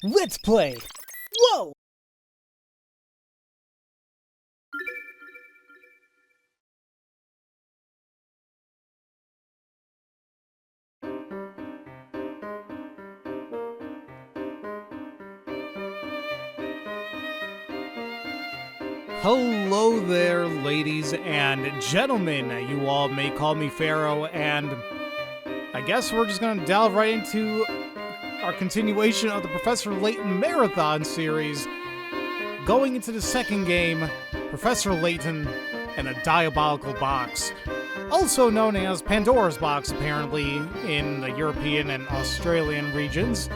Let's play! Whoa! Hello there, ladies and gentlemen. You all may call me Pharaoh, and I guess we're just gonna delve right into our continuation of the Professor Layton Marathon series, going into the second game, Professor Layton and the Diabolical Box, also known as Pandora's Box, apparently, in the European and Australian regions.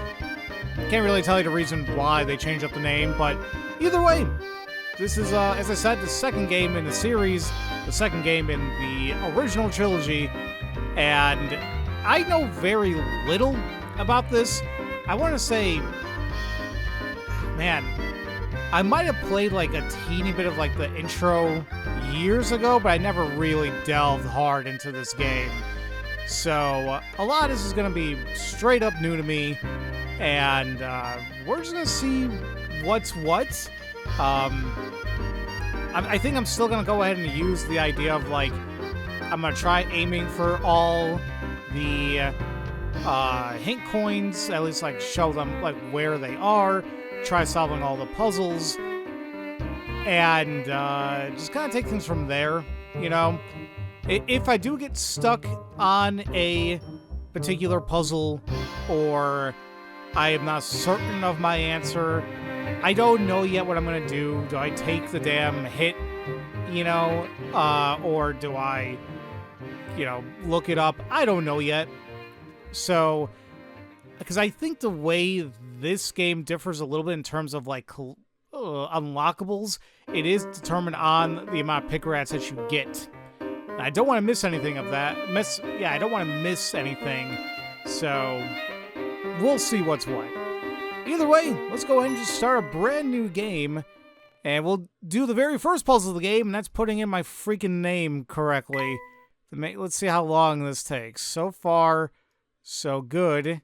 Can't really tell you the reason why they changed up the name, but either way, this is, as I said, the second game in the series, the second game in the original trilogy, and I know very little about this. I want to say, man, I might have played like a teeny bit of like the intro years ago, but I never really delved hard into this game. So a lot of this is going to be straight up new to me, and we're just going to see what's what. I think I'm still going to go ahead and use the idea of, like, I'm going to try aiming for all the hint coins, at least, like, show them, like, where they are, try solving all the puzzles, and just kind of take things from there, you know? If I do get stuck on a particular puzzle, or I am not certain of my answer, I don't know yet what I'm going to do. Do I take the damn hit, you know, or do I, you know, look it up? I don't know yet. So, because I think the way this game differs a little bit in terms of, like, unlockables, it is determined on the amount of pick rats that you get. And I don't want to miss anything of that. I don't want to miss anything. So, we'll see what's what. Either way, let's go ahead and just start a brand new game, and we'll do the very first puzzle of the game, and that's putting in my freaking name correctly. Let's see how long this takes. So far, so good.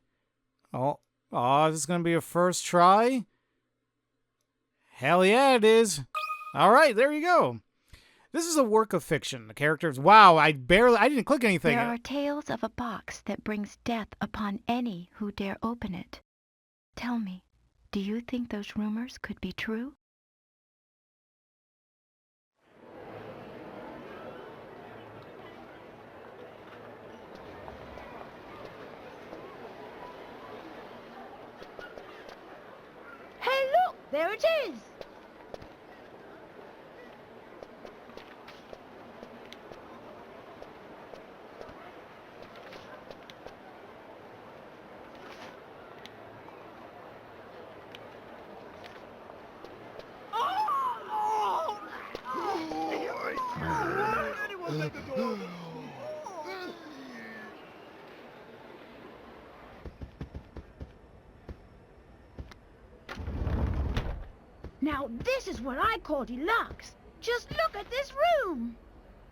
Oh, this is going to be a first try? Hell yeah, it is. All right, there you go. This is a work of fiction. The characters... Wow, I didn't click anything. There are tales of a box that brings death upon any who dare open it. Tell me, do you think those rumors could be true? Hey, look! There it is! Now this is what I call deluxe. Just look at this room.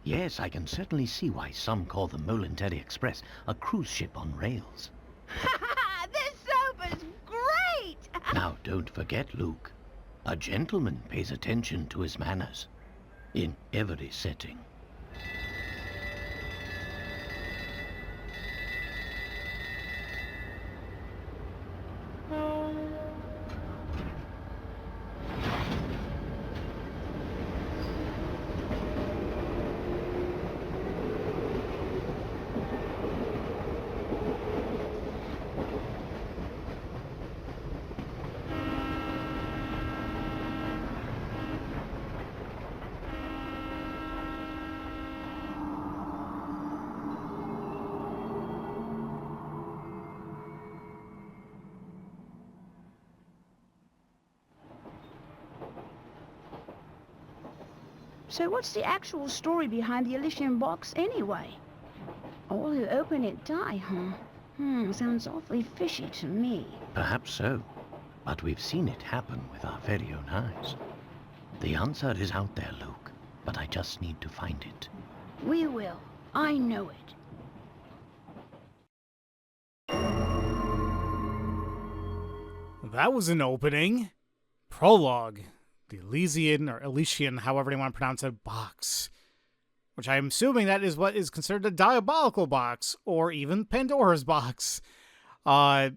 Yes, I can certainly see why some call the Molentary Express a cruise ship on rails. This sofa's great! Now, don't forget, Luke. A gentleman pays attention to his manners in every setting. So what's the actual story behind the Elysian Box anyway? All who open it die, huh? Sounds awfully fishy to me. Perhaps so, but we've seen it happen with our very own eyes. The answer is out there, Luke, but I just need to find it. We will. I know it. That was an opening. Prologue. The Elysian, however you want to pronounce it, box. Which I'm assuming that is what is considered a diabolical box, or even Pandora's box. Yeah,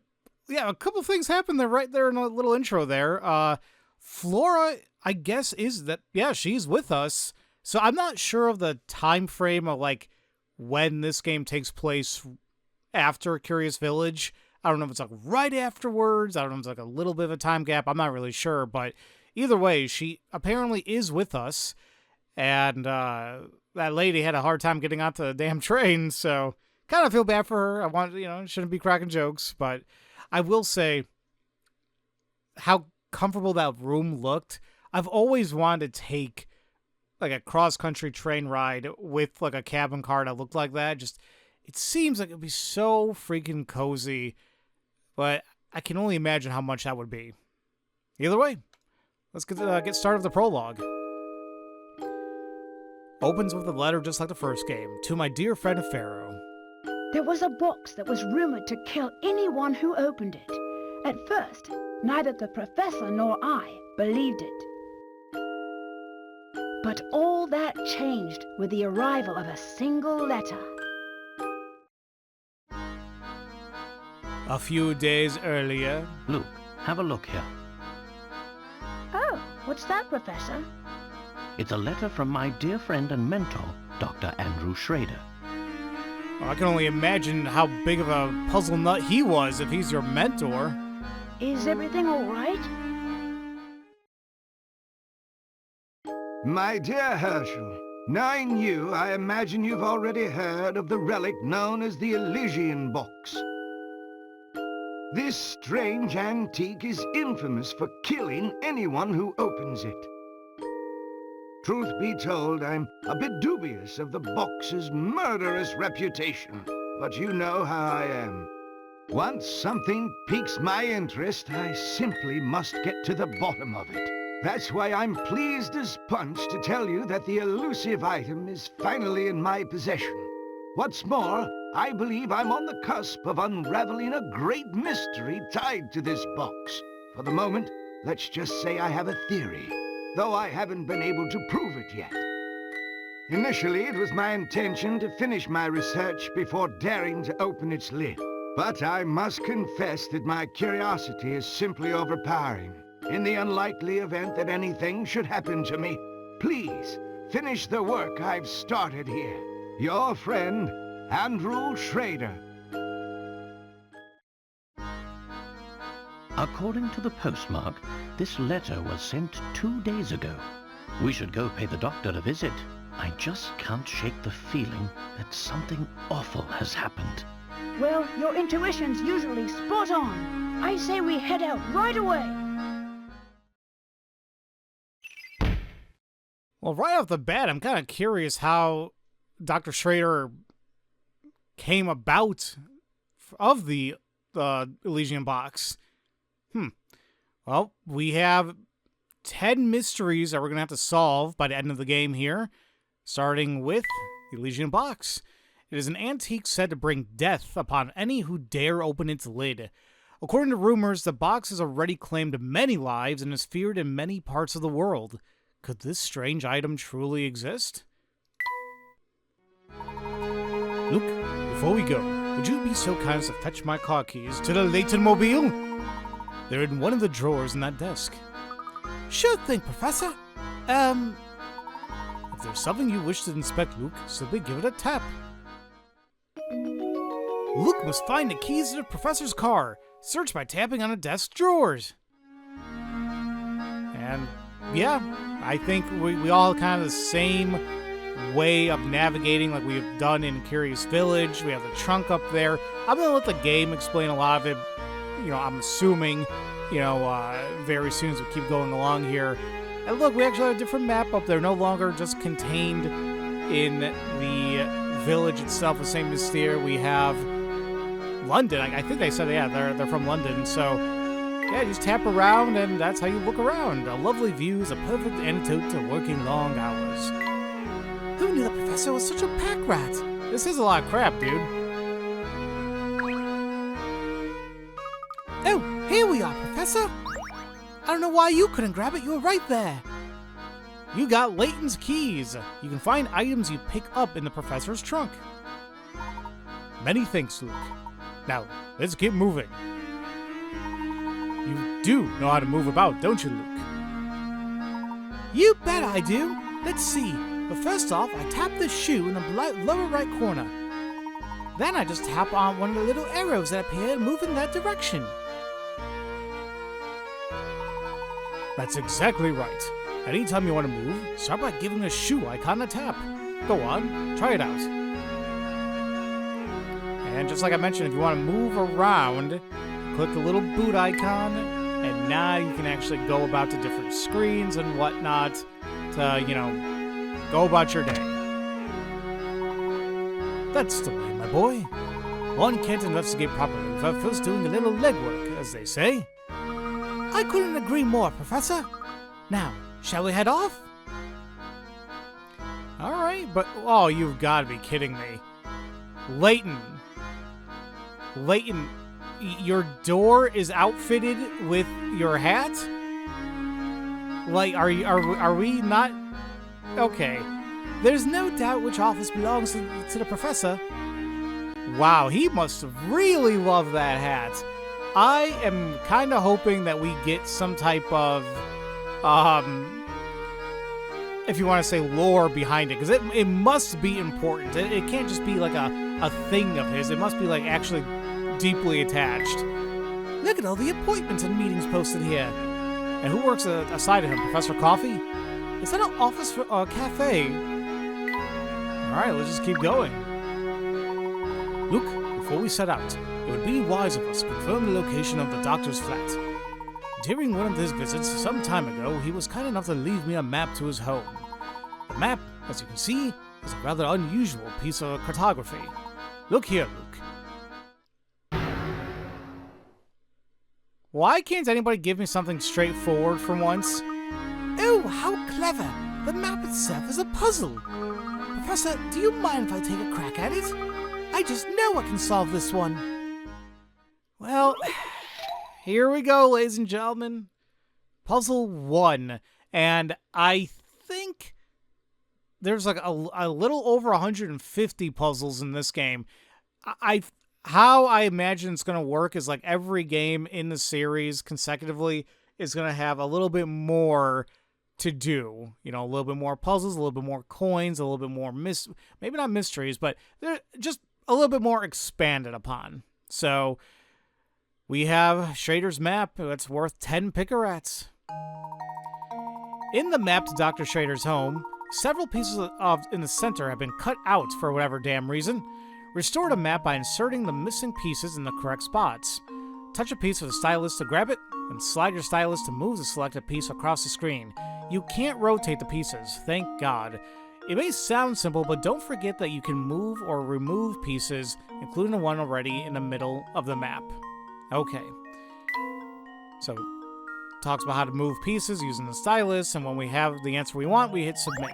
a couple things happened there right there in a little intro there. Flora, I guess, is that, yeah, she's with us. So I'm not sure of the time frame of, like, when this game takes place after Curious Village. I don't know if it's, like, right afterwards. I don't know if it's, like, a little bit of a time gap. I'm not really sure, but either way, she apparently is with us. And, that lady had a hard time getting onto the damn train, so kind of feel bad for her. I want, shouldn't be cracking jokes, but I will say how comfortable that room looked. I've always wanted to take like a cross-country train ride with like a cabin car that looked like that. Just, it seems like it'd be so freaking cozy, but I can only imagine how much that would be. Either way, let's get started with the prologue. Opens with a letter just like the first game, to my dear friend Pharaoh. There was a box that was rumored to kill anyone who opened it. At first, neither the professor nor I believed it. But all that changed with the arrival of a single letter. A few days earlier. Luke, have a look here. Oh, what's that, Professor? It's a letter from my dear friend and mentor, Dr. Andrew Schrader. Well, I can only imagine how big of a puzzle nut he was if he's your mentor. Is everything all right? My dear Herschel, knowing you, I imagine you've already heard of the relic known as the Elysian Box. This strange antique is infamous for killing anyone who opens it. Truth be told, I'm a bit dubious of the box's murderous reputation, but you know how I am. Once something piques my interest, I simply must get to the bottom of it. That's why I'm pleased as punch to tell you that the elusive item is finally in my possession. What's more, I believe I'm on the cusp of unraveling a great mystery tied to this box. For the moment, let's just say I have a theory, though I haven't been able to prove it yet. Initially, it was my intention to finish my research before daring to open its lid. But I must confess that my curiosity is simply overpowering. In the unlikely event that anything should happen to me, please finish the work I've started here. Your friend, Andrew Schrader. According to the postmark, this letter was sent 2 days ago. We should go pay the doctor a visit. I just can't shake the feeling that something awful has happened. Well, your intuition's usually spot on. I say we head out right away. Well, right off the bat, I'm kind of curious how Dr. Schrader came about of the Elysian Box. Well, we have 10 mysteries that we're going to have to solve by the end of the game here, starting with the Elysian Box. It is an antique said to bring death upon any who dare open its lid. According to rumors, the box has already claimed many lives and is feared in many parts of the world. Could this strange item truly exist? Luke, before we go, would you be so kind as to fetch my car keys to the Layton mobile? They're in one of the drawers in that desk. Sure thing, Professor. If there's something you wish to inspect, Luke, simply give it a tap. Luke must find the keys to the Professor's car. Search by tapping on a desk drawers. And, yeah, I think we all kind of the same way of navigating like we've done in Curious Village. We have the trunk up there. I'm going to let the game explain a lot of it. I'm assuming, very soon as we keep going along here. And look, we actually have a different map up there, no longer just contained in the village itself, the same as there. We have London. I think they said, yeah, they're from London. So, yeah, just tap around, and that's how you look around. A lovely view is a perfect antidote to working long hours. Who knew the Professor was such a pack rat? This is a lot of crap, dude. Oh, Here we are, Professor. I don't know why you couldn't grab it. You were right there. You got Layton's keys. You can find items you pick up in the professor's trunk. Many thanks, Luke. Now, let's get moving. You do know how to move about, don't you, Luke? You bet I do. Let's see. But first off, I tap the shoe in the lower right corner. Then I just tap on one of the little arrows that appear and move in that direction. That's exactly right. Anytime you want to move, start by giving the shoe icon a tap. Go on, try it out. And just like I mentioned, if you want to move around, click the little boot icon, and now you can actually go about to different screens and whatnot to, you know, go about your day. That's the way, my boy. One can't investigate properly without first doing a little legwork, as they say. I couldn't agree more, Professor. Now, shall we head off? Alright, but... Oh, you've got to be kidding me. Layton, your door is outfitted with your hat? Like, are we not... Okay. There's no doubt which office belongs to the professor. Wow, he must have really loved that hat. I am kind of hoping that we get some type of, if you want to say lore behind it, because it must be important. It can't just be like a thing of his. It must be like actually deeply attached. Look at all the appointments and meetings posted here. And who works aside of him? Professor Coffee? Is that an office for a cafe? Alright, let's just keep going. Luke, before we set out, it would be wise of us to confirm the location of the doctor's flat. During one of his visits some time ago, he was kind enough to leave me a map to his home. The map, as you can see, is a rather unusual piece of cartography. Look here, Luke. Why can't anybody give me something straightforward for once? Oh, how clever! The map itself is a puzzle. Professor, do you mind if I take a crack at it? I just know I can solve this one. Well, here we go, ladies and gentlemen. Puzzle 1. And I think there's like a little over 150 puzzles in this game. How I imagine it's going to work is like every game in the series consecutively is going to have a little bit more to do. You know, a little bit more puzzles, a little bit more coins, a little bit more maybe not mysteries, but they're just a little bit more expanded upon. So we have Schrader's map that's worth 10 picarats. In the map to Dr. Schrader's home, several pieces in the center have been cut out for whatever damn reason. Restore the map by inserting the missing pieces in the correct spots. Touch a piece with the stylus to grab it, and slide your stylus to move the selected piece across the screen. You can't rotate the pieces, thank God. It may sound simple, but don't forget that you can move or remove pieces, including the one already in the middle of the map. Okay. So, talks about how to move pieces using the stylus, and when we have the answer we want, we hit submit.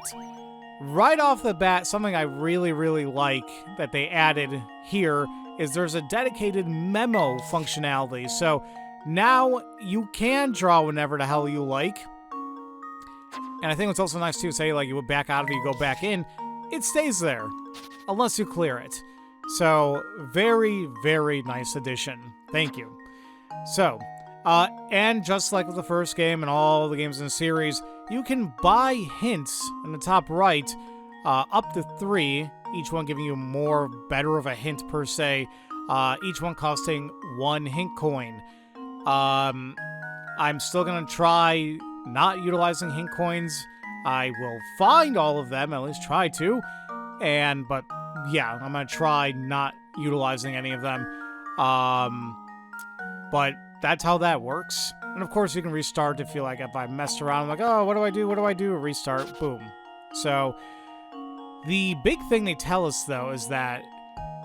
Right off the bat, something I really, really like that they added here is there's a dedicated memo functionality. So now you can draw whenever the hell you like. And I think what's also nice too, say like you would back out of it, you go back in, it stays there unless you clear it. So very, very nice addition. Thank you. So, and just like with the first game and all the games in the series, you can buy hints in the top right, up to 3, each one giving you better of a hint per se, each one costing 1 hint coin. I'm still gonna try not utilizing hint coins. I will find all of them, at least try to, but yeah, I'm gonna try not utilizing any of them. But that's how that works. And of course you can restart if I messed around, I'm like, oh, what do I do? Restart, boom. So, the big thing they tell us though is that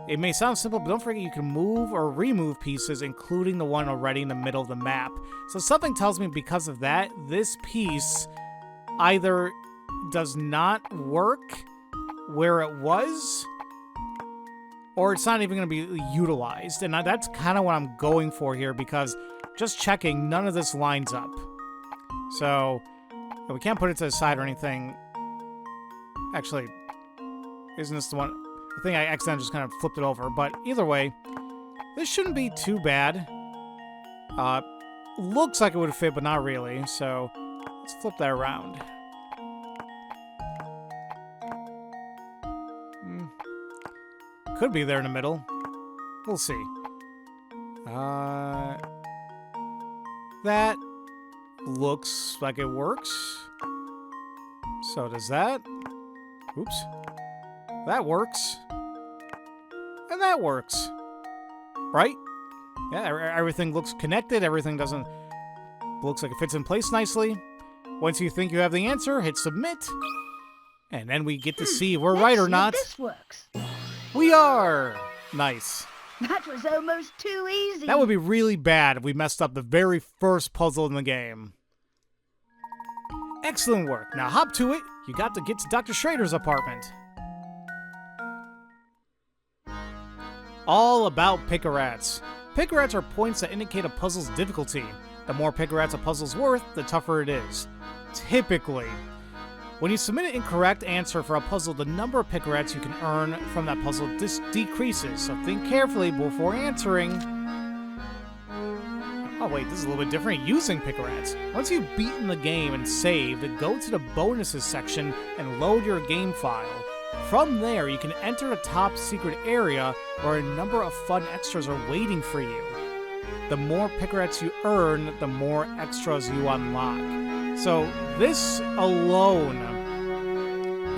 it may sound simple, but don't forget you can move or remove pieces, including the one already in the middle of the map. So something tells me because of that, this piece either does not work where it was, or it's not even going to be utilized. And that's kind of what I'm going for here, because just checking, none of this lines up. So, we can't put it to the side or anything. Actually, isn't this the one? I think I accidentally just kind of flipped it over. But either way, this shouldn't be too bad. Looks like it would fit, but not really. So, let's flip that around. Could be there in the middle. We'll see. That looks like it works. So does that. Oops. That works. And that works. Right? Yeah, everything looks connected. Everything looks like it fits in place nicely. Once you think you have the answer, hit submit. And then we get to see if we're right or not. This works. We are! Nice. That was almost too easy. That would be really bad if we messed up the very first puzzle in the game. Excellent work. Now hop to it. You got to get to Dr. Schrader's apartment. All about pick-a-rats. Pick-a-rats are points that indicate a puzzle's difficulty. The more pick-a-rats a puzzle's worth, the tougher it is. Typically. When you submit an incorrect answer for a puzzle, the number of pick-a-rats you can earn from that puzzle decreases, so think carefully before answering. Oh wait, this is a little bit different. Using pick-a-rats. Once you've beaten the game and saved, go to the bonuses section and load your game file. From there, you can enter a top secret area where a number of fun extras are waiting for you. The more pick-a-rats you earn, the more extras you unlock. So this alone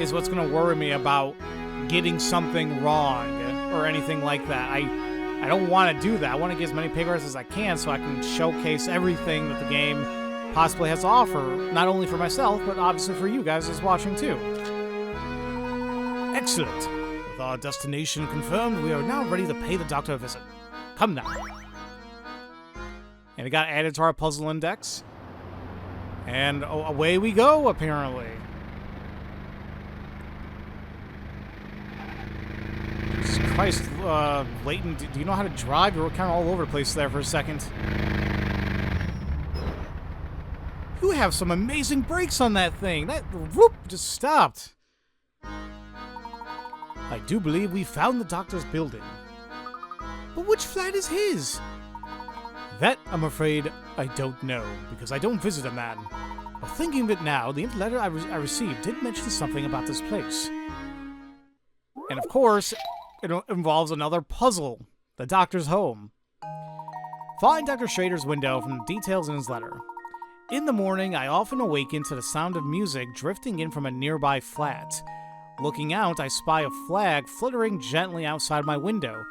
is what's going to worry me about getting something wrong or anything like that. I don't want to do that. I want to get as many pick-a-rats as I can so I can showcase everything that the game possibly has to offer, not only for myself, but obviously for you guys as watching too. Excellent. With our destination confirmed, we are now ready to pay the doctor a visit. Come now. And it got added to our puzzle index. And away we go, apparently. Jesus Christ, Layton, do you know how to drive? You were kind of all over the place there for a second. You have some amazing brakes on that thing. That whoop just stopped. I do believe we found the doctor's building. But which flat is his? That, I'm afraid, I don't know, because I don't visit a man. But thinking of it now, the letter I received did mention something about this place. And of course, it involves another puzzle, the doctor's home. Find Dr. Schrader's window from the details in his letter. In the morning, I often awaken to the sound of music drifting in from a nearby flat. Looking out, I spy a flag fluttering gently outside my window.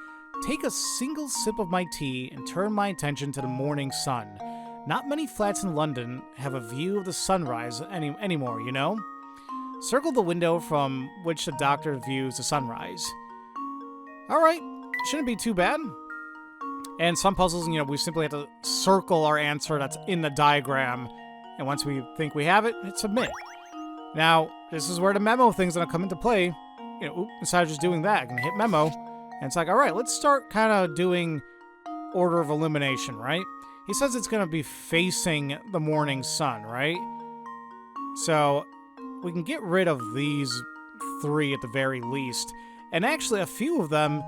Take a single sip of my tea and turn my attention to the morning sun. Not many flats in London have a view of the sunrise anymore, you know? Circle the window from which the doctor views the sunrise. Alright, shouldn't be too bad. And some puzzles, we simply have to circle our answer that's in the diagram. And once we think we have it, hit submit. Now, this is where the memo thing's gonna come into play. Instead of just doing that, I can hit memo. And it's like, alright, let's start kind of doing order of illumination, right? He says it's going to be facing the morning sun, right? So, we can get rid of these 3 at the very least. And actually, a few of them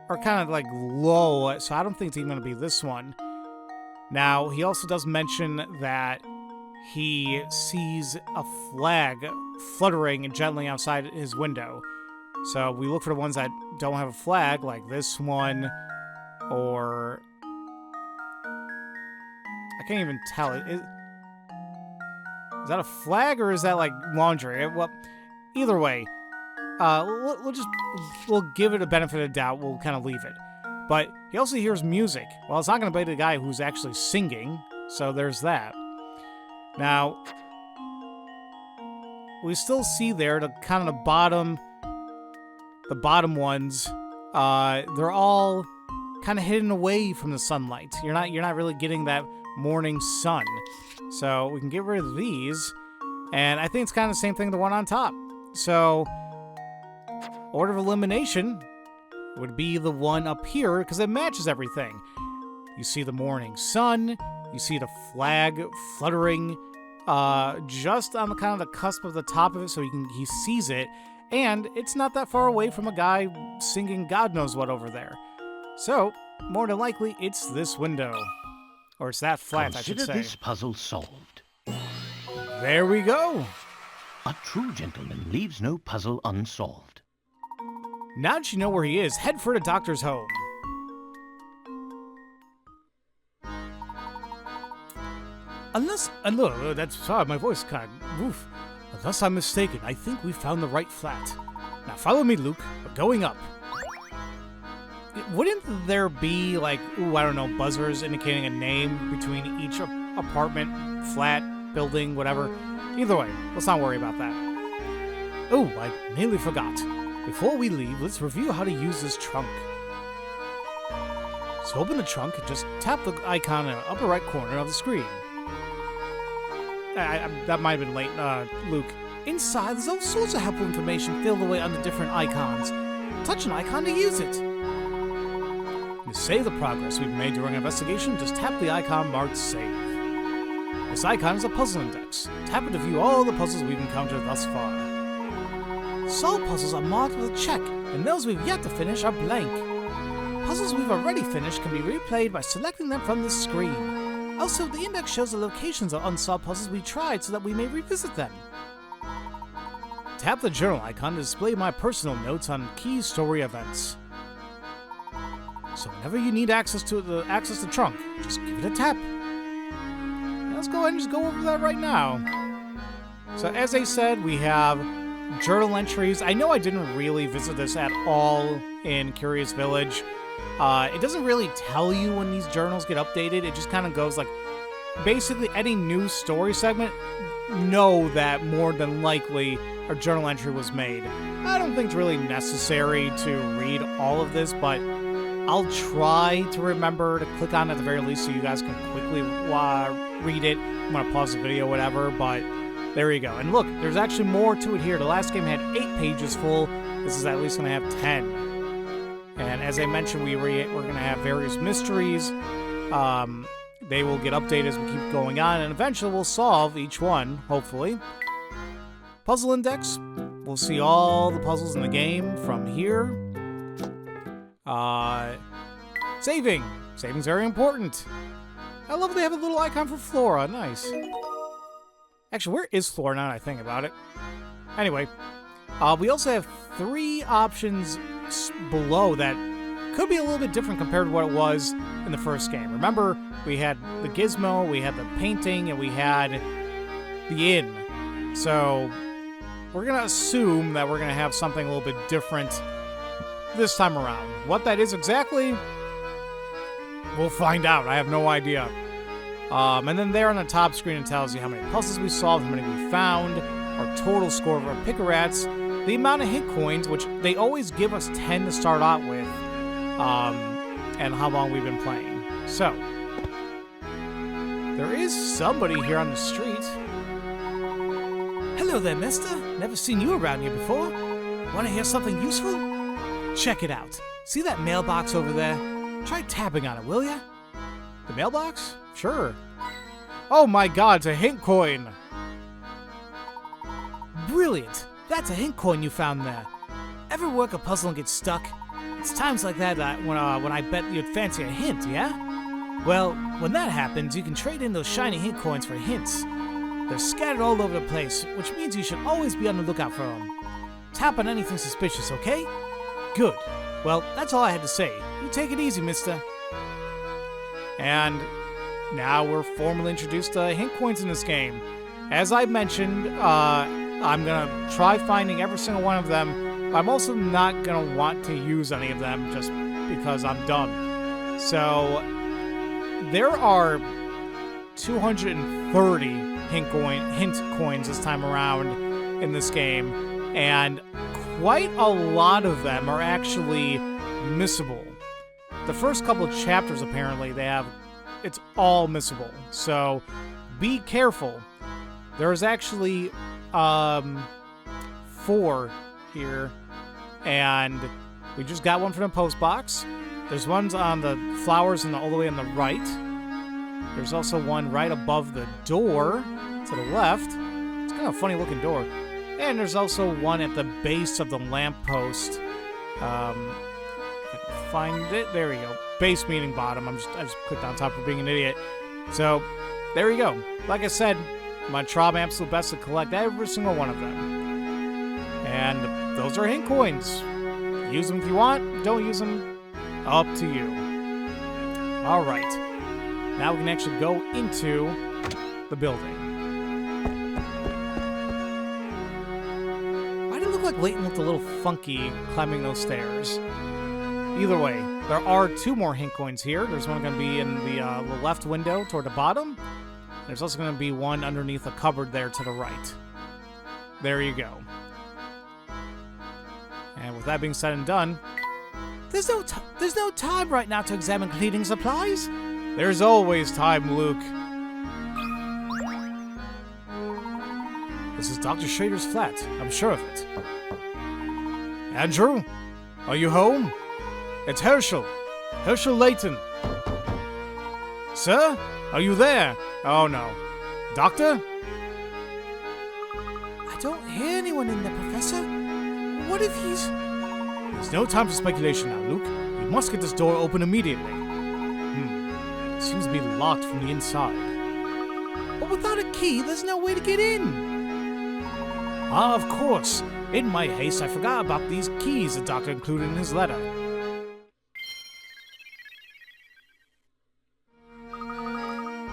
are kind of like low, so I don't think it's even going to be this one. Now, he also does mention that he sees a flag fluttering gently outside his window. So we look for the ones that don't have a flag, like this one, or... I can't even tell. Is that a flag, or is that, like, laundry? Well, either way, we'll give it a benefit of doubt. We'll kind of leave it. But he also hears music. Well, it's not going to be the guy who's actually singing, so there's that. Now, we still see there the kind of the bottom ones, they're all kind of hidden away from the sunlight. You're not really getting that morning sun. So we can get rid of these, and I think it's kind of the same thing, the one on top. So order of elimination would be the one up here because it matches everything. You see the morning sun, You see the flag fluttering just on the kind of the cusp of the top of it, so he sees it, and it's not that far away from a guy singing God knows what over there. So, more than likely, it's this window. Or it's that flat, I should say. Consider this puzzle solved. There we go. A true gentleman leaves no puzzle unsolved. Now that you know where he is, head for the doctor's home. Look, that's sorry, my voice kind of, oof. Unless I'm mistaken, I think we found the right flat. Now follow me, Luke. We're going up. Wouldn't there be, like, I don't know, buzzers indicating a name between each apartment, flat, building, whatever? Either way, let's not worry about that. Oh, I nearly forgot. Before we leave, let's review how to use this trunk. So open the trunk and just tap the icon in the upper right corner of the screen. That might have been late, Luke. Inside, there's all sorts of helpful information filled away under different icons. Touch an icon to use it. To save the progress we've made during our investigation, just tap the icon marked Save. This icon is a puzzle index. Tap it to view all the puzzles we've encountered thus far. Solved puzzles are marked with a check, and those we've yet to finish are blank. Puzzles we've already finished can be replayed by selecting them from the screen. Also, the index shows the locations of unsolved puzzles we tried so that we may revisit them. Tap the journal icon to display my personal notes on key story events. So whenever you need access to the trunk, just give it a tap. Let's go ahead and just go over that right now. So as I said, we have journal entries. I know I didn't really visit this at all in Curious Village. It doesn't really tell you when these journals get updated. It just kind of goes like, basically any new story segment, know that more than likely a journal entry was made. I don't think it's really necessary to read all of this, but I'll try to remember to click on it at the very least so you guys can quickly read it. I'm going to pause the video, whatever, but there you go. And look, there's actually more to it here. The last game had 8 pages full. This is at least going to have 10. And as I mentioned, we're going to have various mysteries. They will get updated as we keep going on, and eventually we'll solve each one, hopefully. Puzzle index. We'll see all the puzzles in the game from here. Saving. Saving's very important. I love they have a little icon for Flora. Nice. Actually, where is Flora now that I think about it? Anyway, we also have 3 options below that could be a little bit different compared to what it was in the first game. Remember, we had the gizmo, we had the painting, and we had the inn. So we're going to assume that we're going to have something a little bit different this time around. What that is exactly, we'll find out. I have no idea. And then there on the top screen it tells you how many puzzles we solved, how many we found, our total score of our pick-a-rats, the amount of hit coins, which they always give us 10 to start out with, and how long we've been playing. So, there is somebody here on the street. Hello there, mister. Never seen you around here before. Want to hear something useful? Check it out. See that mailbox over there? Try tapping on it, will ya? The mailbox? Sure. Oh my god, it's a hint coin! Brilliant! That's a hint coin you found there. Ever work a puzzle and get stuck? It's times like that when I bet you'd fancy a hint, yeah? Well, when that happens, you can trade in those shiny hint coins for hints. They're scattered all over the place, which means you should always be on the lookout for them. Tap on anything suspicious, okay? Good. Well, that's all I had to say. You take it easy, mister. And now we're formally introduced to hint coins in this game. As I mentioned, I'm gonna try finding every single one of them. I'm also not gonna want to use any of them just because I'm dumb. So there are 230 hint coins this time around in this game, and quite a lot of them are actually missable. The first couple of chapters, apparently, it's all missable. So be careful. There's actually 4 here, and we just got one from the post box. There's ones on the flowers all the way on the right. There's also one right above the door to the left. It's kind of a funny looking door. And there's also one at the base of the lamppost. If I can find it. There we go. Base meaning bottom. I just clicked on top for being an idiot. So, there you go. Like I said, I'm going to try my absolute best to collect every single one of them. And those are hint coins. Use them if you want. Don't use them. Up to you. Alright. Now we can actually go into the building. Why did it look like Layton looked a little funky climbing those stairs? Either way, there are 2 more hint coins here. There's one going to be in the left window toward the bottom. There's also going to be one underneath a cupboard there to the right. There you go. And with that being said and done, there's no time right now to examine cleaning supplies. There's always time, Luke. This is Dr. Schrader's flat. I'm sure of it. Andrew, are you home? It's Herschel. Herschel Layton. Sir, are you there? Oh no. Doctor? I don't hear anyone in there, Professor. What if he's... There's no time for speculation now, Luke. We must get this door open immediately. It seems to be locked from the inside. But without a key, there's no way to get in. Ah, of course. In my haste, I forgot about these keys the doctor included in his letter.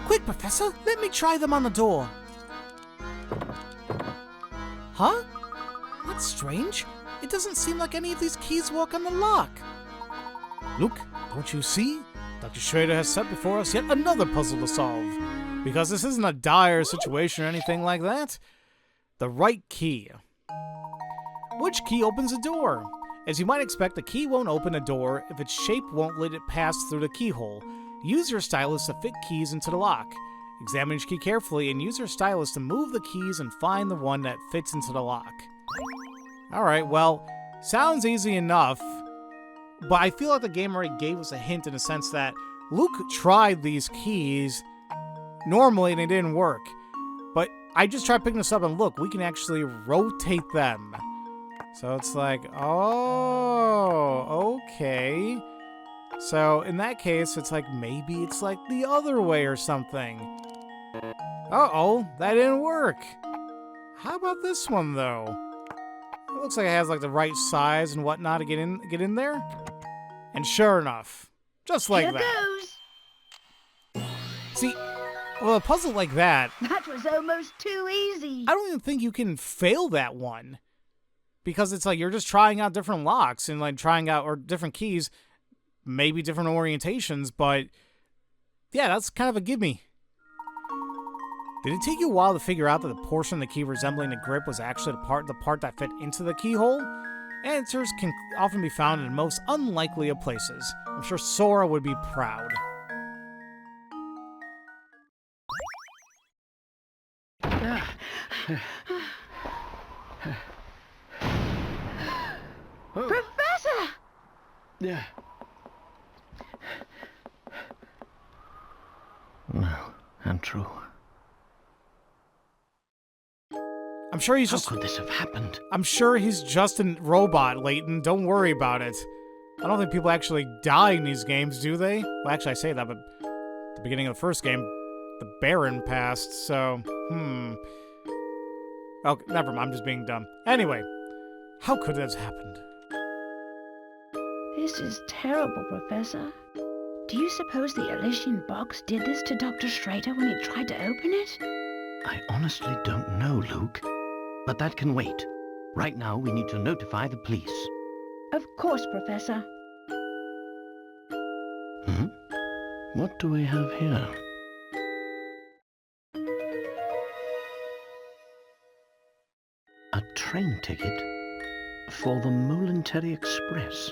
Quick, Professor, let me try them on the door. Huh? That's strange. It doesn't seem like any of these keys work on the lock. Luke, don't you see? Dr. Schrader has set before us yet another puzzle to solve. Because this isn't a dire situation or anything like that. The right key. Which key opens a door? As you might expect, the key won't open a door if its shape won't let it pass through the keyhole. Use your stylus to fit keys into the lock. Examine each key carefully and use your stylus to move the keys and find the one that fits into the lock. Alright, well, sounds easy enough, but I feel like the game already gave us a hint in the sense that Luke tried these keys normally and it didn't work. But I just tried picking this up and look, we can actually rotate them. So it's like, oh, okay. So in that case, it's like maybe it's like the other way or something. Uh-oh, that didn't work. How about this one though? It looks like it has like the right size and whatnot to get in there. And sure enough, just like that. Here goes. See, well, a puzzle like that, That was almost too easy. I don't even think you can fail that one. Because it's like you're just trying out different locks and like trying out or different keys, maybe different orientations, but yeah, that's kind of a gimme. Did it take you a while to figure out that the portion of the key resembling the grip was actually the part that fit into the keyhole? Answers can often be found in the most unlikely of places. I'm sure Sora would be proud. Professor! Yeah. No, Andrew. I'm sure he's How just... could this have happened? I'm sure he's just a robot, Layton. Don't worry about it. I don't think people actually die in these games, do they? Well, actually, I say that, but at the beginning of the first game, the Baron passed, so... Okay, never mind, I'm just being dumb. Anyway, how could this have happened? This is terrible, Professor. Do you suppose the Elysian Box did this to Dr. Schrader when he tried to open it? I honestly don't know, Luke. But that can wait. Right now, we need to notify the police. Of course, Professor. What do we have here? A train ticket for the Molentary Express.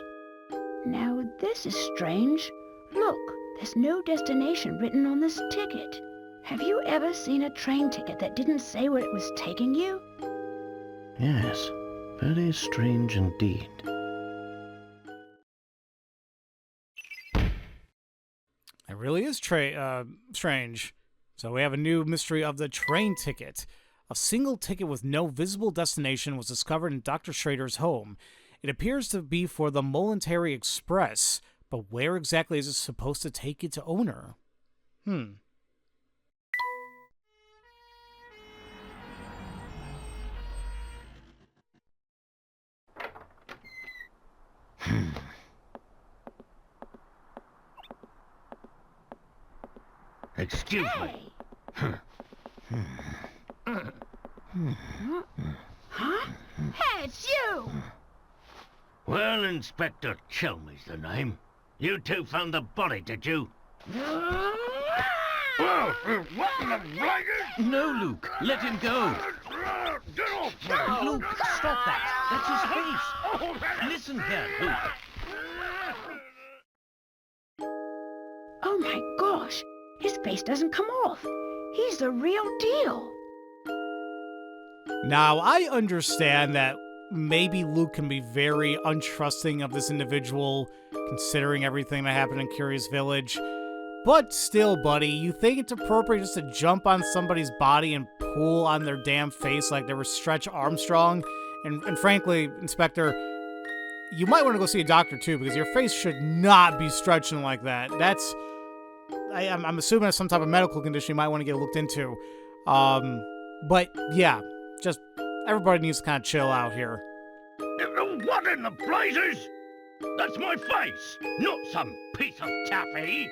Now, this is strange. Look, there's no destination written on this ticket. Have you ever seen a train ticket that didn't say where it was taking you? Yes, very strange indeed. I It really is strange. So we have a new mystery of the train ticket. A single ticket with no visible destination was discovered in Dr. Schrader's home. It appears to be for the Molentary Express, but where exactly is it supposed to take its owner? Excuse me. Huh? Hey, it's you! Well, Inspector Chelmey's the name. You two found the body, did you? What in the blazes? No, Luke. Let him go. Get off me! Luke, stop that. That's his face. Listen here, Luke. Oh my gosh, his face doesn't come off. He's the real deal. Now, I understand that maybe Luke can be very untrusting of this individual, considering everything that happened in Curious Village. But still, buddy, you think it's appropriate just to jump on somebody's body and pull on their damn face like they were Stretch Armstrong? And frankly, Inspector, you might want to go see a doctor too, because your face should not be stretching like that. That's... I'm assuming that's some type of medical condition you might want to get looked into. But yeah, just everybody needs to kind of chill out here. What in the blazes? That's my face, not some piece of taffy.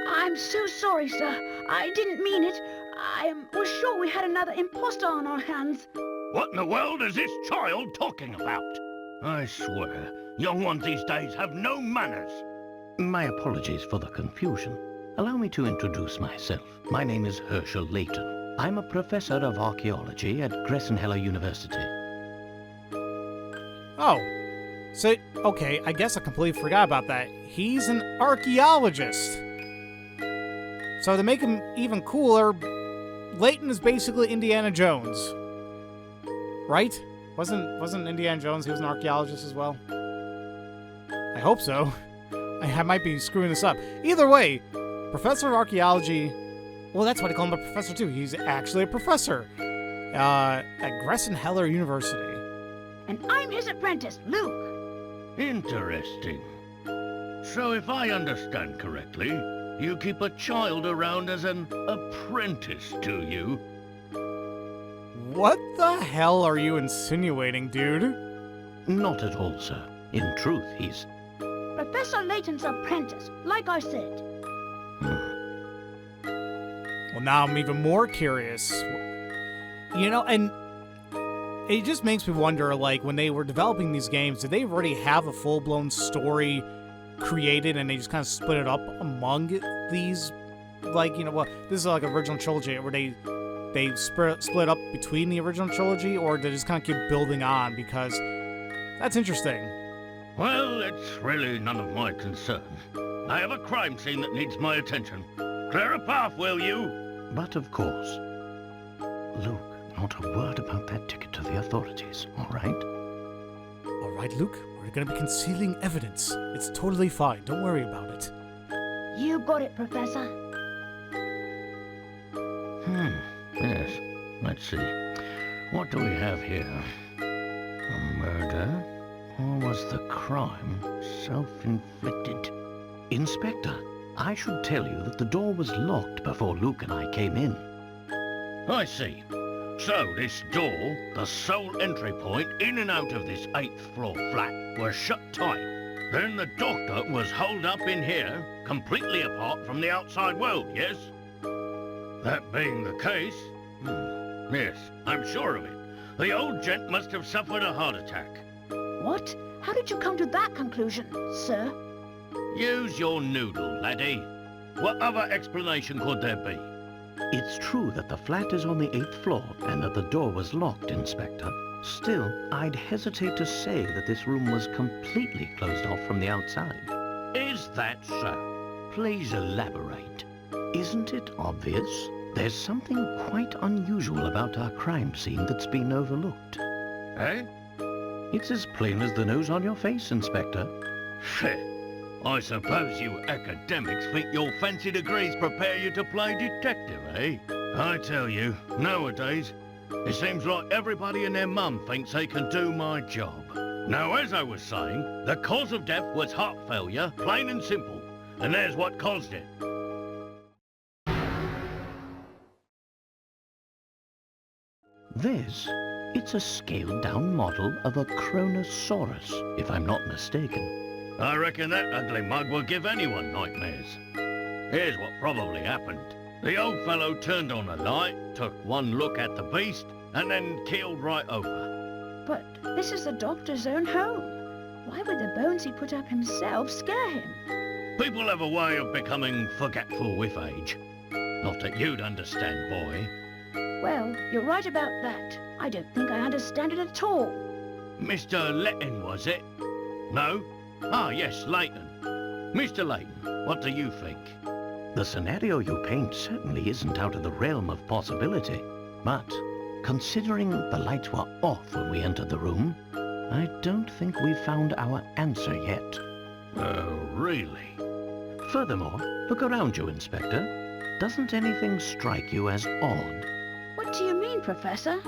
I'm so sorry, sir. I didn't mean it. I was sure we had another imposter on our hands. What in the world is this child talking about? I swear, young ones these days have no manners. My apologies for the confusion. Allow me to introduce myself. My name is Professor Layton. I'm a professor of archaeology at Gressenheller University. Oh. So, okay, I guess I completely forgot about that. He's an archaeologist. So to make him even cooler, Layton is basically Indiana Jones. Right? Wasn't Indiana Jones, he was an archaeologist as well? I hope so. I might be screwing this up. Either way, Professor of Archaeology, well, that's why they call him a professor too. He's actually a professor at Gressenheller University. And I'm his apprentice, Luke. Interesting. So if I understand correctly, you keep a child around as an apprentice, do you? What the hell are you insinuating, dude? Not at all, sir. In truth, he's... Professor Layton's apprentice, like I said. Well, now I'm even more curious. You know, and it just makes me wonder, like, when they were developing these games, did they already have a full-blown story created and they just kind of split it up among these, like, you know, well, this is like an original trilogy where they split up between the original trilogy, or did they just kind of keep building on? Because that's interesting. Well, it's really none of my concern. I have a crime scene that needs my attention. Clear a path, will you? But of course. Luke, not a word about that ticket to the authorities, all right? All right, Luke, we're going to be concealing evidence. It's totally fine. Don't worry about it. You got it, Professor. Yes. Let's see. What do we have here? A murder? Or was the crime self-inflicted? Inspector, I should tell you that the door was locked before Luke and I came in. I see. So this door, the sole entry point in and out of this 8th floor flat, was shut tight. Then the doctor was holed up in here, completely apart from the outside world, yes? That being the case, yes, I'm sure of it. The old gent must have suffered a heart attack. What? How did you come to that conclusion, sir? Use your noodle, laddie. What other explanation could there be? It's true that the flat is on the 8th floor and that the door was locked, Inspector. Still, I'd hesitate to say that this room was completely closed off from the outside. Is that so? Please elaborate. Isn't it obvious? There's something quite unusual about our crime scene that's been overlooked. Eh? It's as plain as the nose on your face, Inspector. I suppose you academics think your fancy degrees prepare you to play detective, eh? I tell you, nowadays, it seems like everybody and their mum thinks they can do my job. Now, as I was saying, the cause of death was heart failure, plain and simple. And there's what caused it. This, it's a scaled-down model of a Kronosaurus, if I'm not mistaken. I reckon that ugly mug will give anyone nightmares. Here's what probably happened. The old fellow turned on a light, took one look at the beast, and then keeled right over. But this is the doctor's own home. Why would the bones he put up himself scare him? People have a way of becoming forgetful with age. Not that you'd understand, boy. Well, you're right about that. I don't think I understand it at all. Mr. Layton, was it? No? Ah, yes, Layton. Mr. Layton, what do you think? The scenario you paint certainly isn't out of the realm of possibility. But, considering the lights were off when we entered the room, I don't think we've found our answer yet. Oh, really? Furthermore, look around you, Inspector. Doesn't anything strike you as odd? What do you mean, Professor?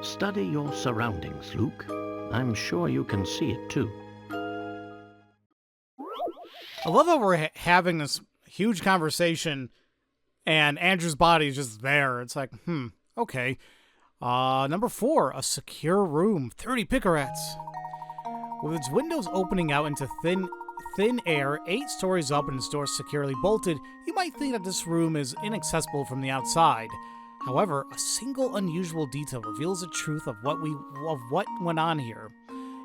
Study your surroundings, Luke. I'm sure you can see it too. I love how we're having this huge conversation and Andrew's body is just there. It's like, okay. Number 4, a secure room, 30 picarats. With its windows opening out into thin air, 8 stories up and its doors securely bolted, you might think that this room is inaccessible from the outside. However, a single unusual detail reveals the truth of what went on here.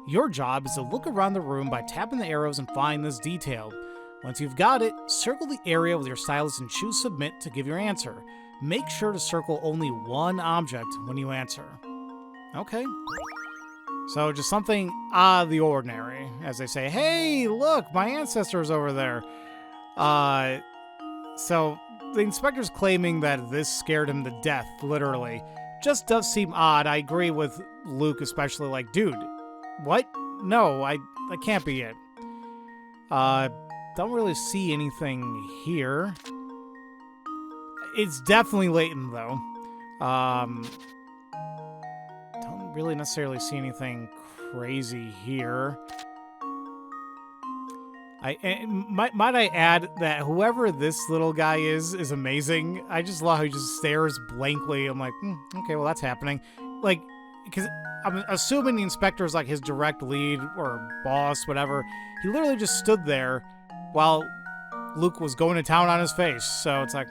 Your job is to look around the room by tapping the arrows and find this detail. Once you've got it, circle the area with your stylus and choose Submit to give your answer. Make sure to circle only one object when you answer. Okay. So just something out of the ordinary. As they say, hey, look, my ancestor's over there. So the inspector's claiming that this scared him to death, literally. Just does seem odd. I agree with Luke especially, like, dude, what? No, that can't be it. Don't really see anything here. It's definitely Layton, though. Don't really necessarily see anything crazy here. Might I add that whoever this little guy is amazing. I just love how he just stares blankly. I'm like, okay, well, that's happening. Like, because I'm assuming the inspector is like his direct lead or boss, whatever. He literally just stood there while Luke was going to town on his face. So it's like,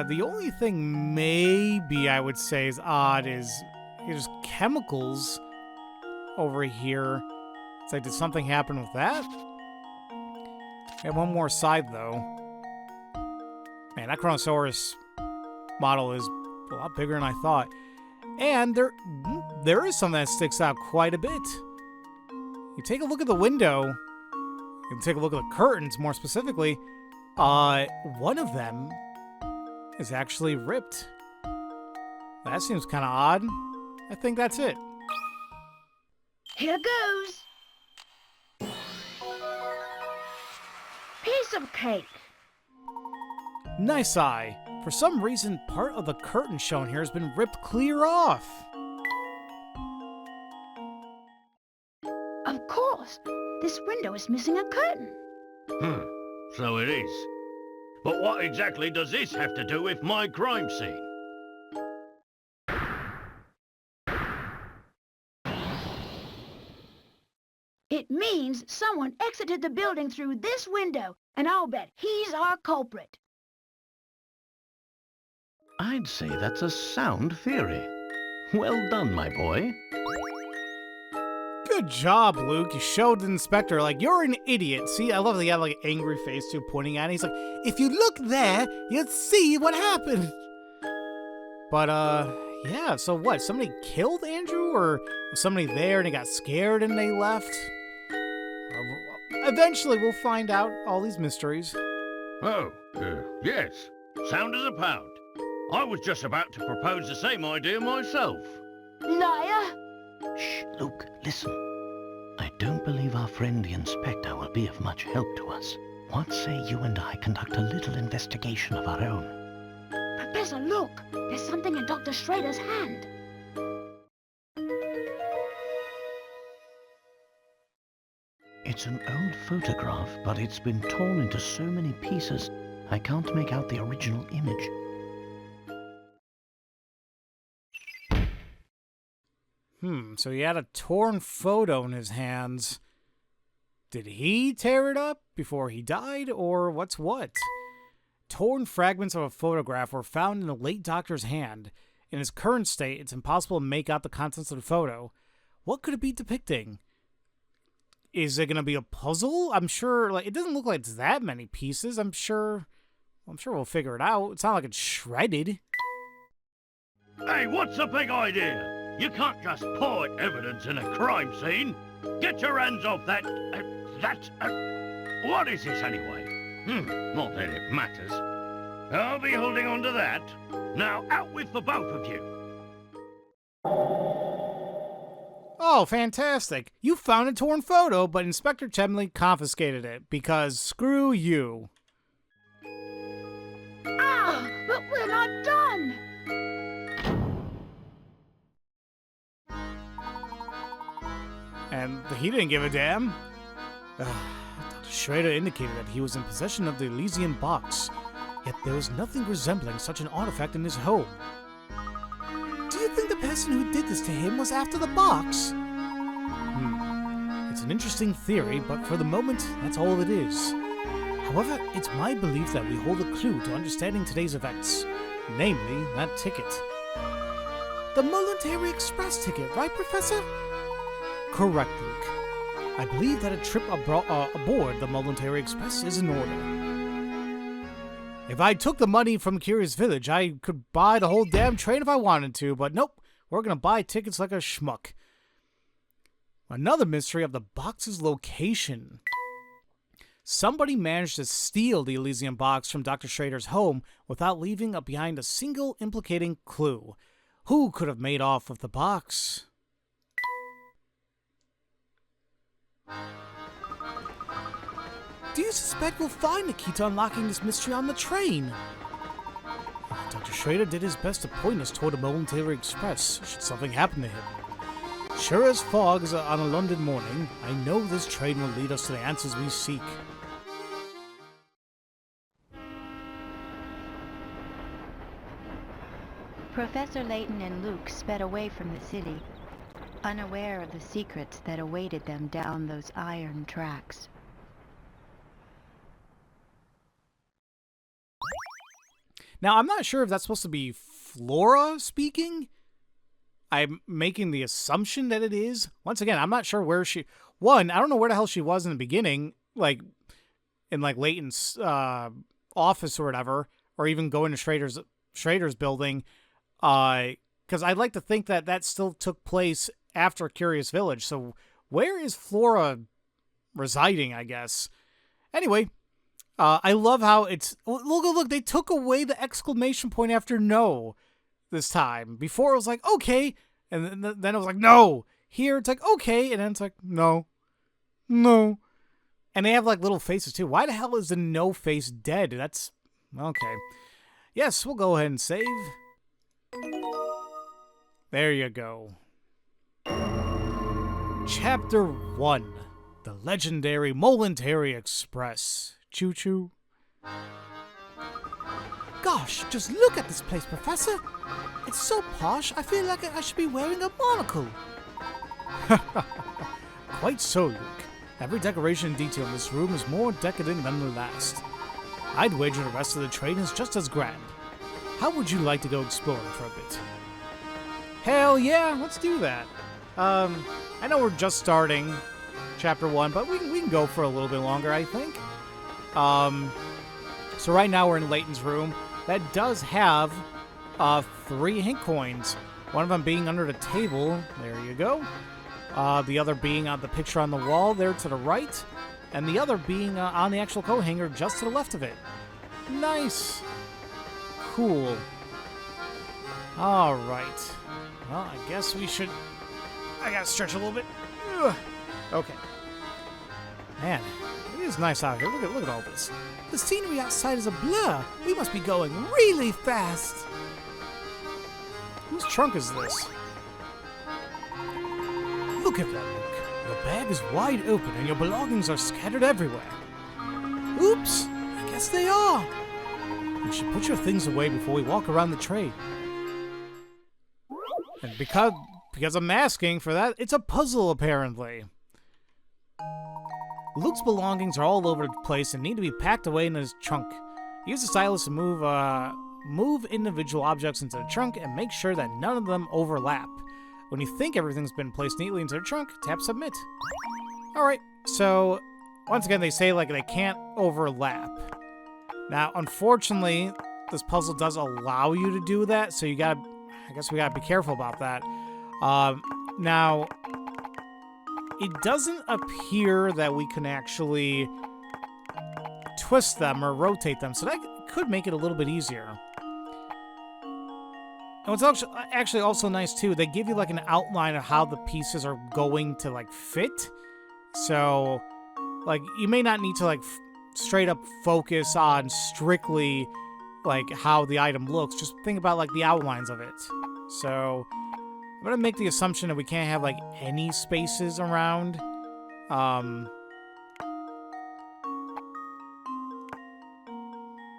the only thing maybe I would say is odd is there's chemicals over here. It's like, did something happen with that? Got one more side, though. Man, that Kronosaurus model is a lot bigger than I thought. And there is something that sticks out quite a bit. You take a look at the window. You can take a look at the curtains, more specifically. One of them is actually ripped. That seems kind of odd. I think that's it. Here goes. Piece of cake. Nice eye. For some reason, part of the curtain shown here has been ripped clear off. Of course. This window is missing a curtain. So it is. But what exactly does this have to do with my crime scene? It means someone exited the building through this window, and I'll bet he's our culprit. I'd say that's a sound theory. Well done, my boy. Good job, Luke. You showed the inspector, like, you're an idiot. See, I love that he had, like, an angry face, too, pointing at it. He's like, if you look there, you'll see what happened. But, yeah, so what? Somebody killed Andrew? Or was somebody there and he got scared and they left? Eventually, we'll find out all these mysteries. Oh, yes. Sound as a pound. I was just about to propose the same idea myself. Liar! Shh, Luke, listen. I don't believe our friend the inspector will be of much help to us. What say you and I conduct a little investigation of our own? Professor, look! There's something in Dr. Schrader's hand. It's an old photograph, but it's been torn into so many pieces, I can't make out the original image. So he had a torn photo in his hands. Did he tear it up before he died, or what's what? Torn fragments of a photograph were found in the late doctor's hand. In its current state, it's impossible to make out the contents of the photo. What could it be depicting? Is it going to be a puzzle? I'm sure, it doesn't look like it's that many pieces. I'm sure we'll figure it out. It's not like it's shredded. Hey, what's the big idea? You can't just point evidence in a crime scene. Get your hands off that... what is this anyway? Not that it matters. I'll be holding on to that. Now, out with the both of you. Oh, fantastic. You found a torn photo, but Inspector Chemley confiscated it, because screw you. Ah, but we're not done! And he didn't give a damn. Dr. Schrader indicated that he was in possession of the Elysian Box, yet there was nothing resembling such an artifact in his home. Do you think the person who did this to him was after the box? It's an interesting theory, but for the moment, that's all it is. However, it's my belief that we hold a clue to understanding today's events, namely that ticket. The Molentary Express ticket, right, Professor? Correct, Luke. I believe that a trip aboard the Molentary Express is in order. If I took the money from Curious Village, I could buy the whole damn train if I wanted to, but nope, we're gonna buy tickets like a schmuck. Another mystery of the box's location. Somebody managed to steal the Elysian Box from Dr. Schrader's home without leaving behind a single implicating clue. Who could have made off with the box? Do you suspect we'll find the key to unlocking this mystery on the train? Dr. Schrader did his best to point us toward the Molentary Express, should something happen to him. Sure as fog is on a London morning, I know this train will lead us to the answers we seek. Professor Layton and Luke sped away from the city, unaware of the secrets that awaited them down those iron tracks. Now, I'm not sure if that's supposed to be Flora speaking. I'm making the assumption that it is. Once again, I'm not sure where she... One, I don't know where the hell she was in the beginning, in Layton's office or whatever, or even going to Schrader's building, because I'd like to think that still took place after Curious Village. So where is Flora residing, I guess? Anyway, I love how it's... Look, they took away the exclamation point after no this time. Before it was like, okay, and then it was like, no. Here it's like, okay, and then it's like, no. No. And they have little faces too. Why the hell is the no face dead? That's... Okay. Yes, we'll go ahead and save. There you go. Chapter 1. The legendary Molentary Express. Choo-choo. Gosh, just look at this place, Professor. It's so posh, I feel like I should be wearing a monocle. Quite so, Luke. Every decoration and detail in this room is more decadent than the last. I'd wager the rest of the train is just as grand. How would you like to go exploring for a bit? Hell yeah, let's do that. I know we're just starting Chapter 1, but we can go for a little bit longer, I think. So right now we're in Layton's room. That does have 3 hint coins. One of them being under the table. There you go. The other being on the picture on the wall there to the right. And the other being on the actual coat hanger just to the left of it. Nice. Cool. Alright. Well, I guess we should... I gotta stretch a little bit. Ugh. Okay. Man, it is nice out here. Look at all this. The scenery outside is a blur. We must be going really fast. Whose trunk is this? Look at that, Luke. Your bag is wide open and your belongings are scattered everywhere. Oops, I guess they are. You should put your things away before we walk around the train. And because I'm asking for that, it's a puzzle apparently. Luke's belongings are all over the place and need to be packed away in his trunk. Use the stylus to move individual objects into the trunk and make sure that none of them overlap. When you think everything's been placed neatly into the trunk, tap submit. Alright, so once again they say like they can't overlap. Now, unfortunately, this puzzle does allow you to do that, so I guess we gotta be careful about that. Now, it doesn't appear that we can actually twist them or rotate them, so that could make it a little bit easier. And what's actually also nice too, they give you like an outline of how the pieces are going to like fit. So, like, you may not need to like straight up focus on strictly like how the item looks. Just think about like the outlines of it. So, I'm gonna make the assumption that we can't have like any spaces around.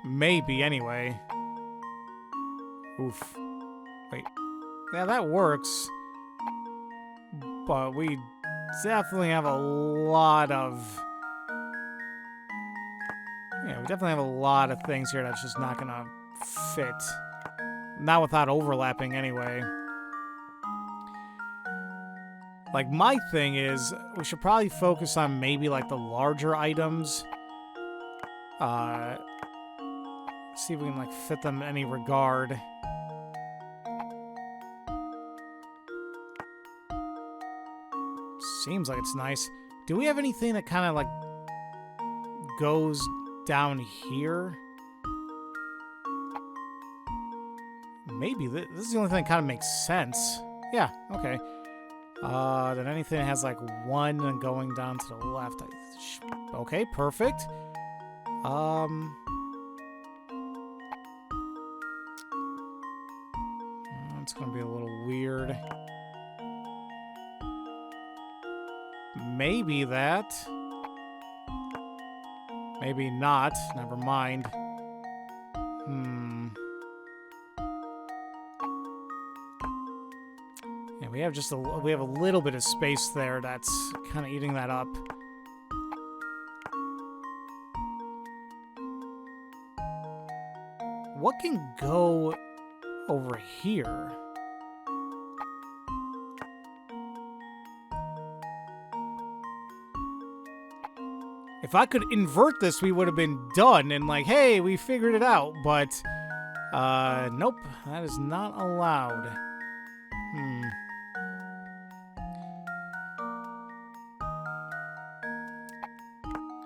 Maybe anyway. Oof. Wait. Yeah, that works. But we definitely have a lot of... Yeah, we definitely have a lot of things here that's just not gonna fit. Not without overlapping anyway. Like, my thing is, we should probably focus on maybe, like, the larger items. See if we can, like, fit them in any regard. Seems like it's nice. Do we have anything that kind of, like, goes down here? Maybe. This is the only thing that kind of makes sense. Yeah, okay. Then anything that has, like, one and going down to the left. Okay, perfect. It's gonna be a little weird. Maybe that. Maybe not. Never mind. Yeah, we have a little bit of space there that's kind of eating that up. What can go over here? If I could invert this, we would have been done and like, hey, we figured it out. But, nope, that is not allowed.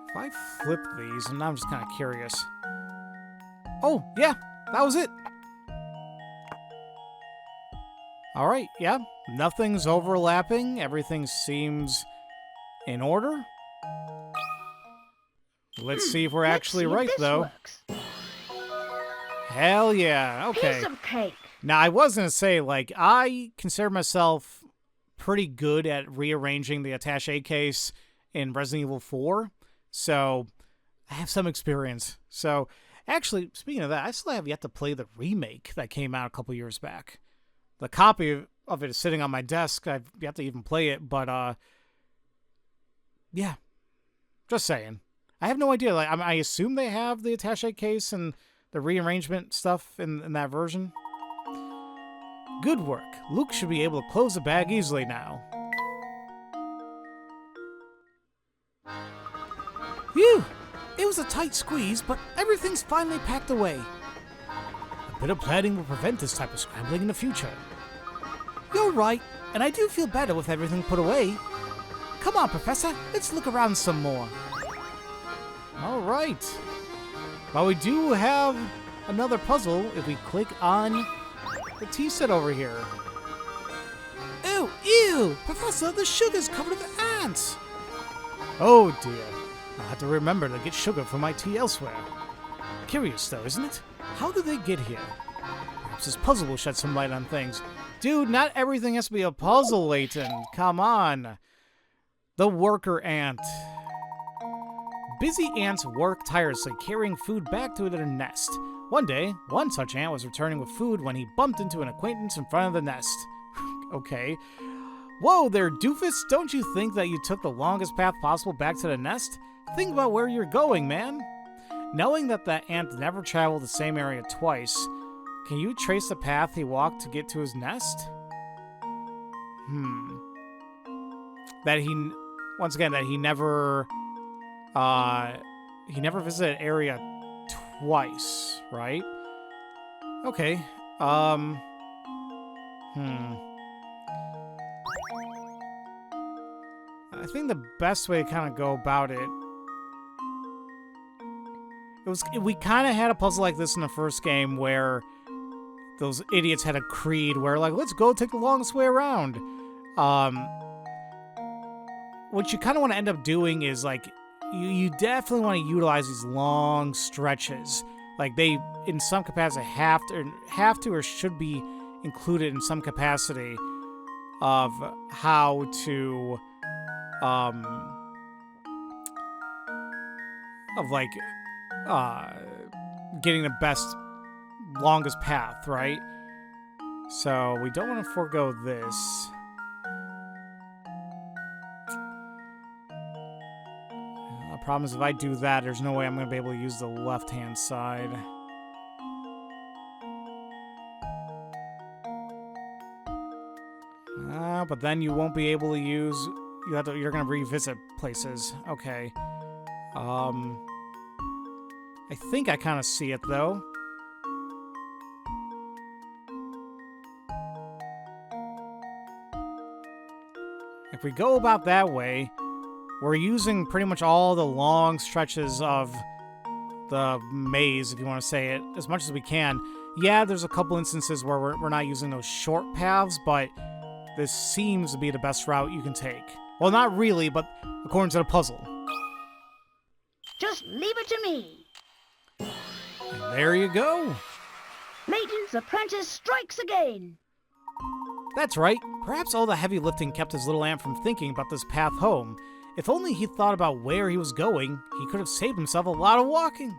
If I flip these, and now I'm just kind of curious. Oh, yeah, that was it. All right, yeah, nothing's overlapping. Everything seems in order. Let's see if we're actually right, though. Works. Hell yeah, okay. Piece of cake. Now, I was going to say, like, I consider myself pretty good at rearranging the attaché case in Resident Evil 4, so I have some experience. So, actually, speaking of that, I still have yet to play the remake that came out a couple years back. The copy of it is sitting on my desk. I've yet to even play it, but, yeah, just saying. I have no idea. Like, I assume they have the attaché case and the rearrangement stuff in that version. Good work. Luke should be able to close the bag easily now. Phew! It was a tight squeeze, but everything's finally packed away. A bit of planning will prevent this type of scrambling in the future. You're right, and I do feel better with everything put away. Come on, Professor, let's look around some more. All right. Well, we do have another puzzle if we click on the tea set over here. Oh, ew! Professor, the sugar's covered with ants! Oh dear. I'll have to remember to get sugar for my tea elsewhere. Curious though, isn't it? How did they get here? Perhaps this puzzle will shed some light on things. Dude, not everything has to be a puzzle, Layton. Come on. The worker ant. Busy ants work tirelessly, carrying food back to their nest. One day, one such ant was returning with food when he bumped into an acquaintance in front of the nest. Okay. Whoa there, doofus! Don't you think that you took the longest path possible back to the nest? Think about where you're going, man. Knowing that that ant never traveled the same area twice, can you trace the path he walked to get to his nest? That he never visited area twice, right? Okay. I think the best way to kind of go about it, we kind of had a puzzle like this in the first game where those idiots had a creed where, like, let's go take the longest way around. What you kind of want to end up doing is, like, you definitely want to utilize these long stretches. Like, they, in some capacity, have to or should be included in some capacity of how to, getting the best, longest path, right? So we don't want to forego this. The problem is if I do that, there's no way I'm going to be able to use the left-hand side. But then you won't be able to use... You're going to revisit places. Okay. I think I kind of see it, though. If we go about that way, we're using pretty much all the long stretches of the maze, if you want to say it, as much as we can. Yeah, there's a couple instances where we're not using those short paths, but this seems to be the best route you can take. Well, not really, but according to the puzzle. Just leave it to me. And there you go. Layton's apprentice strikes again. That's right. Perhaps all the heavy lifting kept his little ant from thinking about this path home. If only he thought about where he was going, he could have saved himself a lot of walking.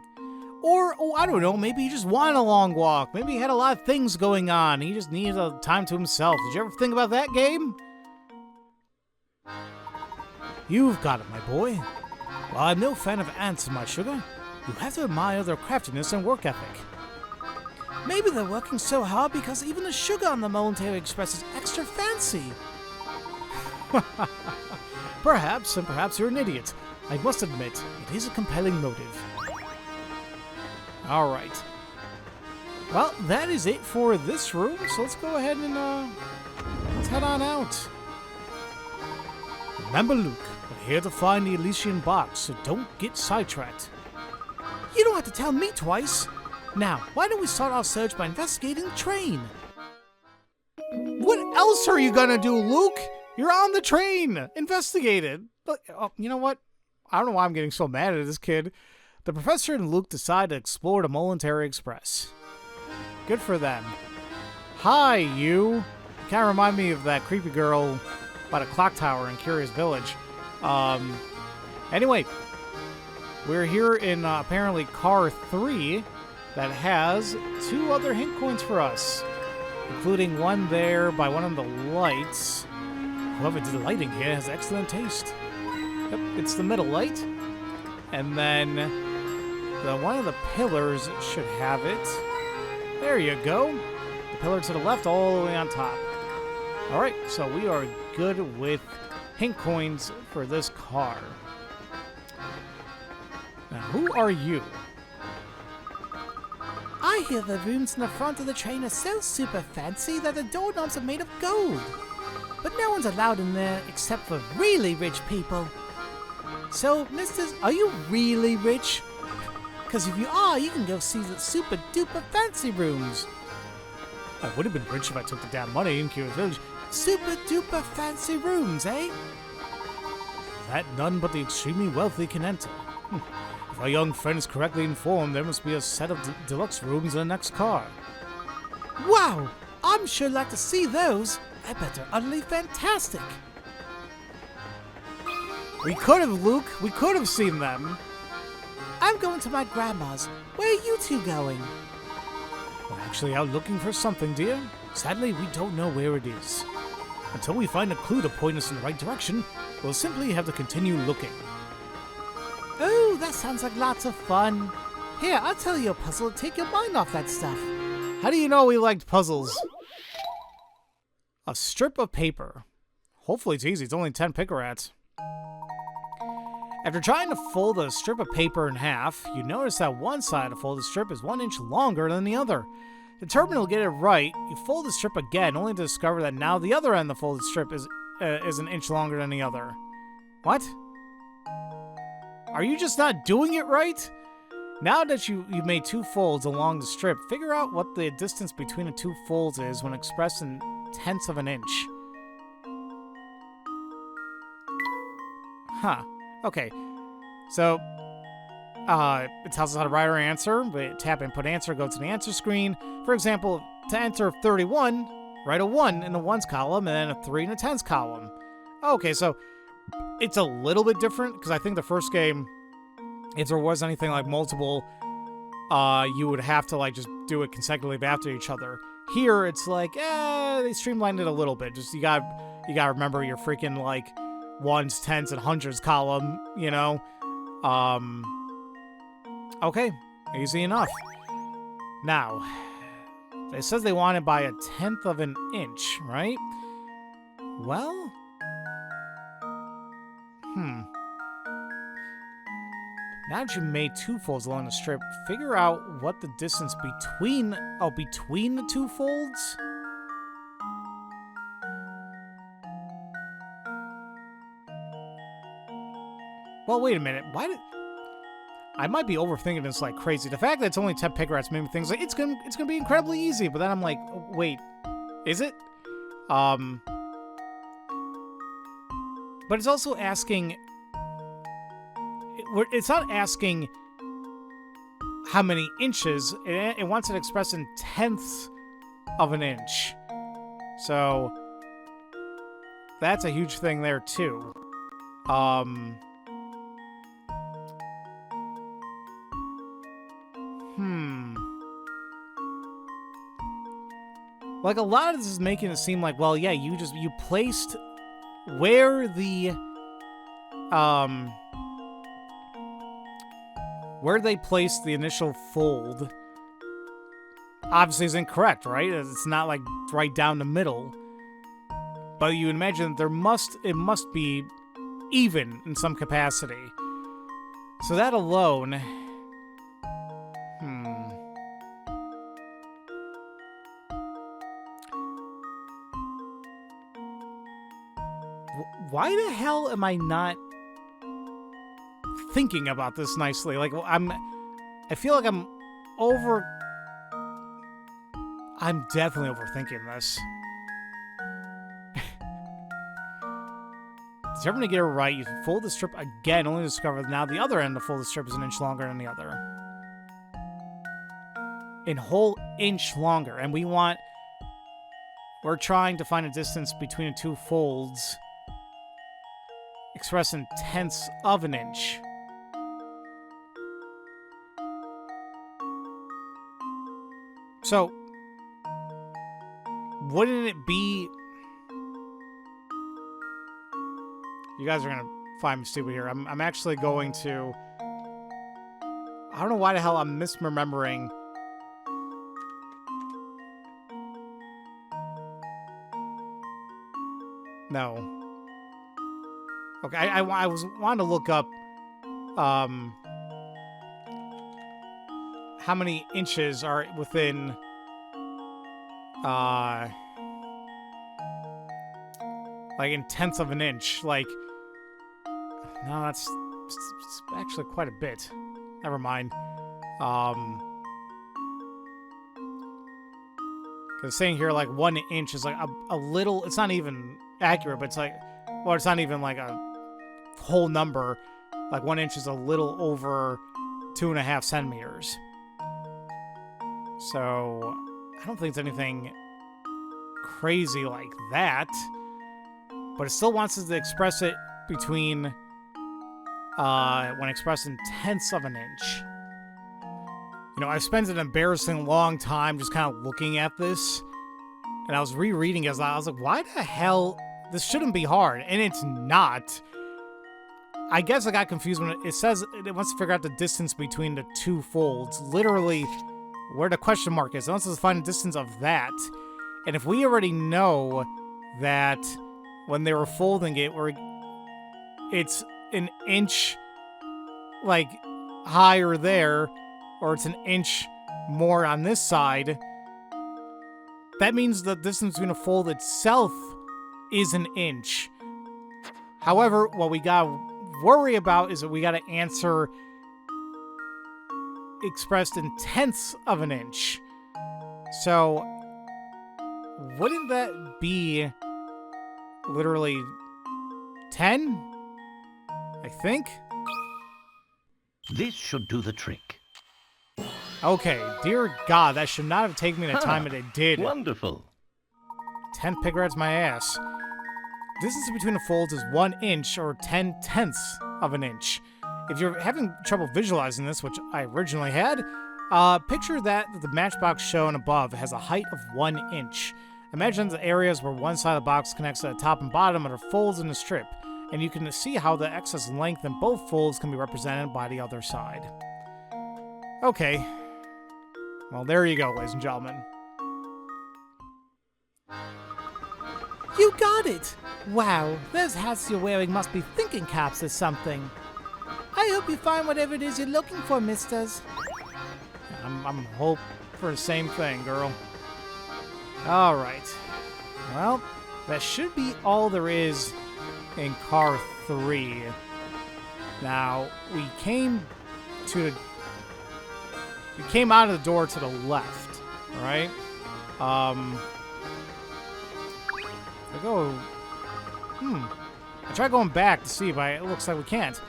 Or, oh, I don't know, maybe he just wanted a long walk. Maybe he had a lot of things going on. He just needed a time to himself. Did you ever think about that, game? You've got it, my boy. While I'm no fan of ants in my sugar, you have to admire their craftiness and work ethic. Maybe they're working so hard because even the sugar on the Molentary Express is extra fancy. Perhaps, and perhaps you're an idiot. I must admit, it is a compelling motive. Alright. Well, that is it for this room, so let's go ahead and, let's head on out. Remember, Luke, we're here to find the Elysian Box, so don't get sidetracked. You don't have to tell me twice. Now, why don't we start our search by investigating the train? What else are you gonna do, Luke? You're on the train! Investigate it! Oh, you know what? I don't know why I'm getting so mad at this kid. The Professor and Luke decide to explore the Molentary Express. Good for them. Hi, you! You kinda remind me of that creepy girl by the clock tower in Curious Village. Anyway, we're here in apparently car 3 that has 2 other hint coins for us, including one there by one of the lights. Whoever did the lighting here has excellent taste. Yep, it's the middle light. And then one of the pillars should have it. There you go. The pillar to the left all the way on top. Alright, so we are good with hint coins for this car. Now, who are you? I hear the rooms in the front of the train are so super fancy that the doorknobs are made of gold. But no one's allowed in there except for really rich people. So, misters, are you really rich? Because if you are, you can go see the super duper fancy rooms. I would have been rich if I took the damn money in Curious Village. Super duper fancy rooms, eh? that none but the extremely wealthy can enter. If our young friend is correctly informed, there must be a set of deluxe rooms in the next car. Wow! I'm sure like to see those. I bet they're utterly fantastic. We could have, Luke. We could have seen them. I'm going to my grandma's. Where are you two going? We're actually out looking for something, dear. Sadly, we don't know where it is. Until we find a clue to point us in the right direction, we'll simply have to continue looking. Oh, that sounds like lots of fun. Here, I'll tell you a puzzle to take your mind off that stuff. How do you know we liked puzzles? A strip of paper. Hopefully it's easy. It's only 10 picarats. After trying to fold a strip of paper in half, you notice that one side of the folded strip is 1 inch longer than the other. Determined to get it right, you fold the strip again, only to discover that now the other end of the folded strip is 1 inch longer than the other. What? Are you just not doing it right? Now that you've made 2 folds along the strip, figure out what the distance between the 2 folds is when expressed in tenths of an inch. Huh. Okay. So, it tells us how to write our answer. We tap input answer, go to the answer screen. For example, to enter 31, write a 1 in the ones column and then a 3 in the tens column. Okay, so it's a little bit different because I think the first game, if there was anything like multiple, you would have to like just do it consecutively after each other. Here, it's like, they streamlined it a little bit. Just you gotta remember your freaking like ones, tens, and hundreds column. You know. Okay, easy enough. Now, it says they want it by 1/10 of an inch, right? Well, now that you've made 2 folds along the strip, figure out what the distance between the 2 folds? Well, wait a minute. I might be overthinking this like crazy. The fact that it's only 10 picarats made me think like it's gonna be incredibly easy, but then I'm like, wait, is it? But it's also asking. It's not asking how many inches. It wants it expressed in tenths of an inch. So that's a huge thing there too. Like, a lot of this is making it seem like, well, yeah, you placed where they placed the initial fold obviously is incorrect, right? It's not like right down the middle. But you imagine it must be even in some capacity. So that alone, why the hell am I not thinking about this nicely? Like, I feel like I'm definitely overthinking this. Determined to get it right, you fold the strip again, only to discover that now the other end of the folded strip is 1 inch longer than the other. A whole inch longer, and we're trying to find a distance between the 2 folds expressed in tenths of an inch. So, wouldn't it be... You guys are going to find me stupid here. I'm actually going to... I don't know why the hell I'm misremembering... No. Okay, I wanted to look up how many inches are within like in tenths of an inch. Like, no, that's actually quite a bit. Never mind. Because saying here like 1 inch is like a little. It's not even accurate, but it's like, well, it's not even like a whole number. Like 1 inch is a little over 2.5 centimeters. So I don't think it's anything crazy like that. But it still wants us to express it between, when expressed in tenths of an inch. You know, I've spent an embarrassing long time just kind of looking at this. And I was rereading it. I was like, why the hell? This shouldn't be hard. And it's not. I guess I got confused when it says it wants to figure out the distance between the two folds. Literally, where the question mark is. It wants us to find the distance of that. And if we already know that when they were folding it, it's an inch, like, higher there, or it's an inch more on this side, that means the distance between a fold itself is an inch. However, what we gotta worry about is that we gotta answer expressed in tenths of an inch. So, wouldn't that be literally 10? I think? This should do the trick. Okay, dear God, that should not have taken me the time that it did. Wonderful. 10 pig rats my ass. Distance between the folds is 1 inch, or 10 tenths of an inch. If you're having trouble visualizing this, which I originally had, picture that the matchbox shown above has a height of 1 inch. Imagine the areas where one side of the box connects to the top and bottom are folds in the strip, and you can see how the excess length in both folds can be represented by the other side. Okay. Well, there you go, ladies and gentlemen. You got it! Wow, those hats you're wearing must be thinking caps or something. I hope you find whatever it is you're looking for, misters. I'm hope for the same thing, girl. Alright. Well, that should be all there is in car 3. Now, we came out of the door to the left, right? I tried going back to see, but it looks like we can't.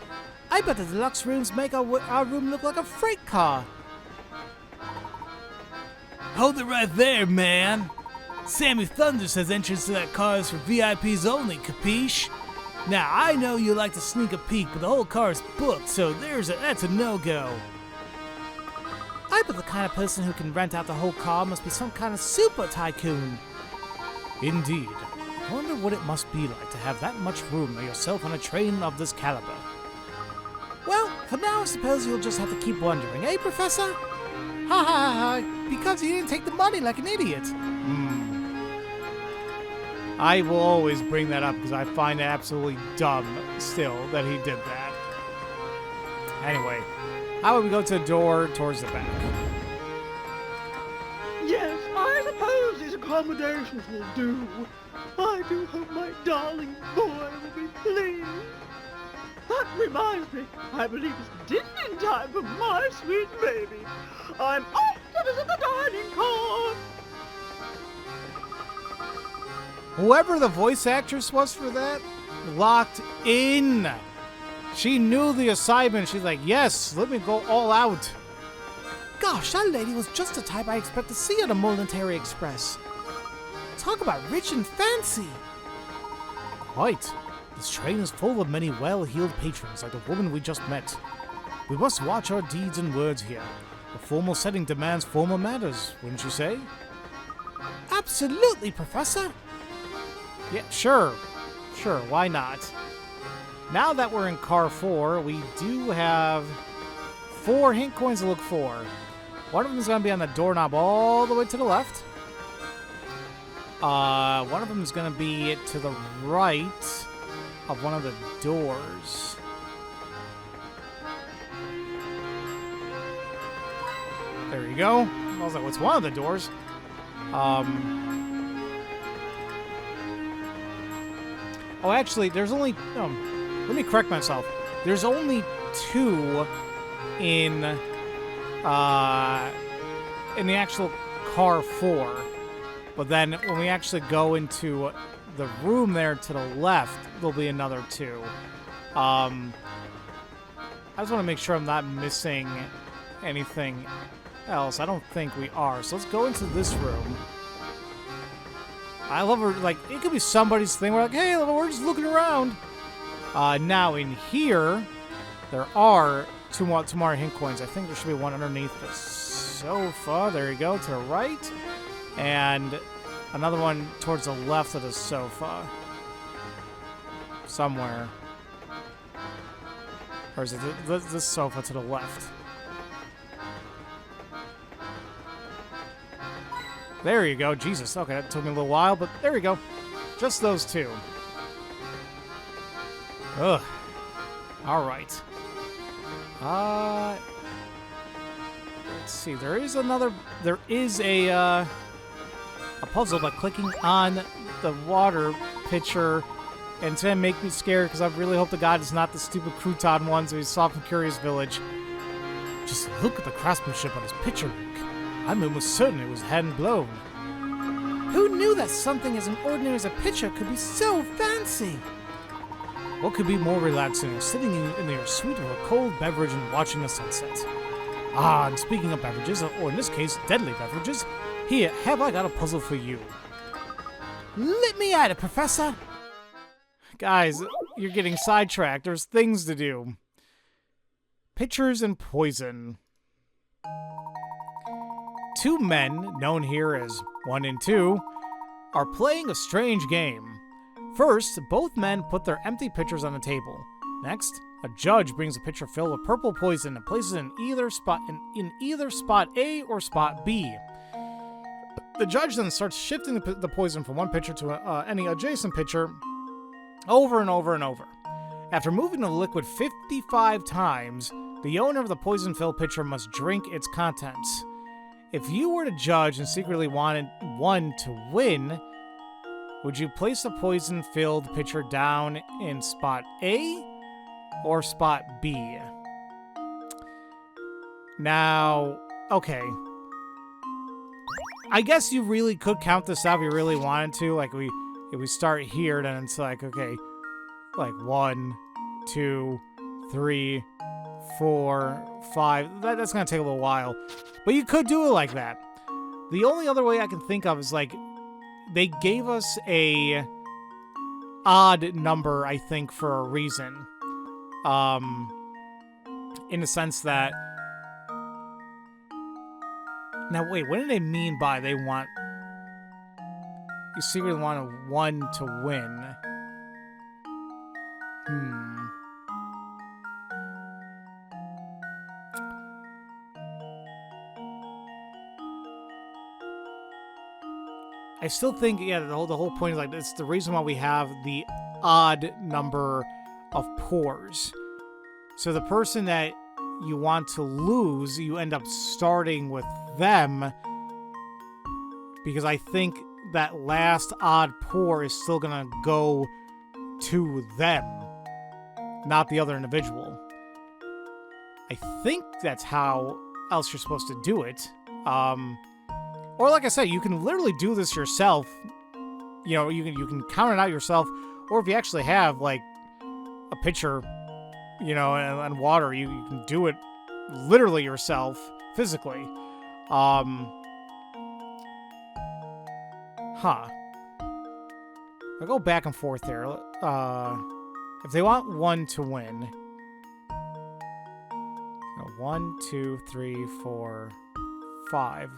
I bet the deluxe rooms make our room look like a freight car. Hold it right there, man. Sammy Thunder says entrance to that car is for VIPs only, capiche? Now, I know you like to sneak a peek, but the whole car is booked, so that's a no-go. I bet the kind of person who can rent out the whole car must be some kind of super tycoon. Indeed. I wonder what it must be like to have that much room for yourself on a train of this caliber. Well, for now I suppose you'll just have to keep wondering, eh, Professor? Ha ha ha, because you didn't take the money like an idiot. I will always bring that up because I find it absolutely dumb still that he did that. Anyway, how about we go to the door towards the back? Yes, I suppose these accommodations will do. I do hope my darling boy will be pleased. That reminds me, I believe it's dinner time for my sweet baby. I'm off to visit the dining car. Whoever the voice actress was for that, locked in. She knew the assignment. She's like, yes, let me go all out. Gosh, that lady was just the type I expect to see on the Molentary Express. Talk about rich and fancy. Quite. This train is full of many well-heeled patrons like the woman we just met. We must watch our deeds and words here. A formal setting demands formal manners, wouldn't you say? Absolutely, Professor. Yeah, sure. Sure, why not? Now that we're in car 4, we do have 4 hint coins to look for. One of them is going to be on the doorknob all the way to the left. One of them is going to be to the right of one of the doors. There you go. I was like, what's one of the doors? Oh, actually, there's only... let me correct myself. There's only 2 in the actual car 4. But then when we actually go into the room there to the left, there'll be another 2. I just want to make sure I'm not missing anything else. I don't think we are. So let's go into this room. I love her. Like, it could be somebody's thing. We're like, hey, we're just looking around. Now in here, there are two more hint coins. I think there should be one underneath the sofa. There you go, to the right. And another one towards the left of the sofa. Somewhere. Or is it this sofa to the left? There you go. Jesus. Okay, that took me a little while, but there you go. Just those two. Ugh. All right. Let's see. There is a puzzle by clicking on the water pitcher, and it's gonna make me scared because I really hope to God it's not the stupid crouton ones we saw from Curious Village. Just look at the craftsmanship on his pitcher, Luke. I'm almost certain it was hand blown. Who knew that something as ordinary as a pitcher could be so fancy? What could be more relaxing than sitting in your suite of a cold beverage and watching the sunset? Ah, and speaking of beverages, or in this case, deadly beverages, here, have I got a puzzle for you. Let me at it, Professor. Guys, you're getting sidetracked. There's things to do. Pitchers and poison. Two men, known here as 1 and 2, are playing a strange game. First, both men put their empty pitchers on the table. Next, a judge brings a pitcher filled with purple poison and places it in either spot A or spot B. The judge then starts shifting the poison from one pitcher to any adjacent pitcher over and over and over. After moving the liquid 55 times, the owner of the poison-filled pitcher must drink its contents. If you were to judge and secretly wanted one to win, would you place the poison-filled pitcher down in spot A or spot B? Now, okay. I guess you really could count this out if you really wanted to. Like, if we start here, then it's like, okay, like 1, 2, 3, 4, 5. That's gonna take a little while. But you could do it like that. The only other way I can think of is, like, they gave us a odd number, I think, for a reason. In the sense that... Now, wait, what do they mean by they want... You secretly want a 1 to win? I still think, yeah, the whole point is, like, it's the reason why we have the odd number of pours. So the person that you want to lose, you end up starting with them, because I think that last odd pour is still gonna go to them, not the other individual. I think that's how else you're supposed to do it. Or like I said, you can literally do this yourself. You know, you can count it out yourself, or if you actually have, like, a pitcher, you know, and water, you can do it literally yourself, physically. I go back and forth there. If they want 1 to win, 1, 2, 3, 4, 5.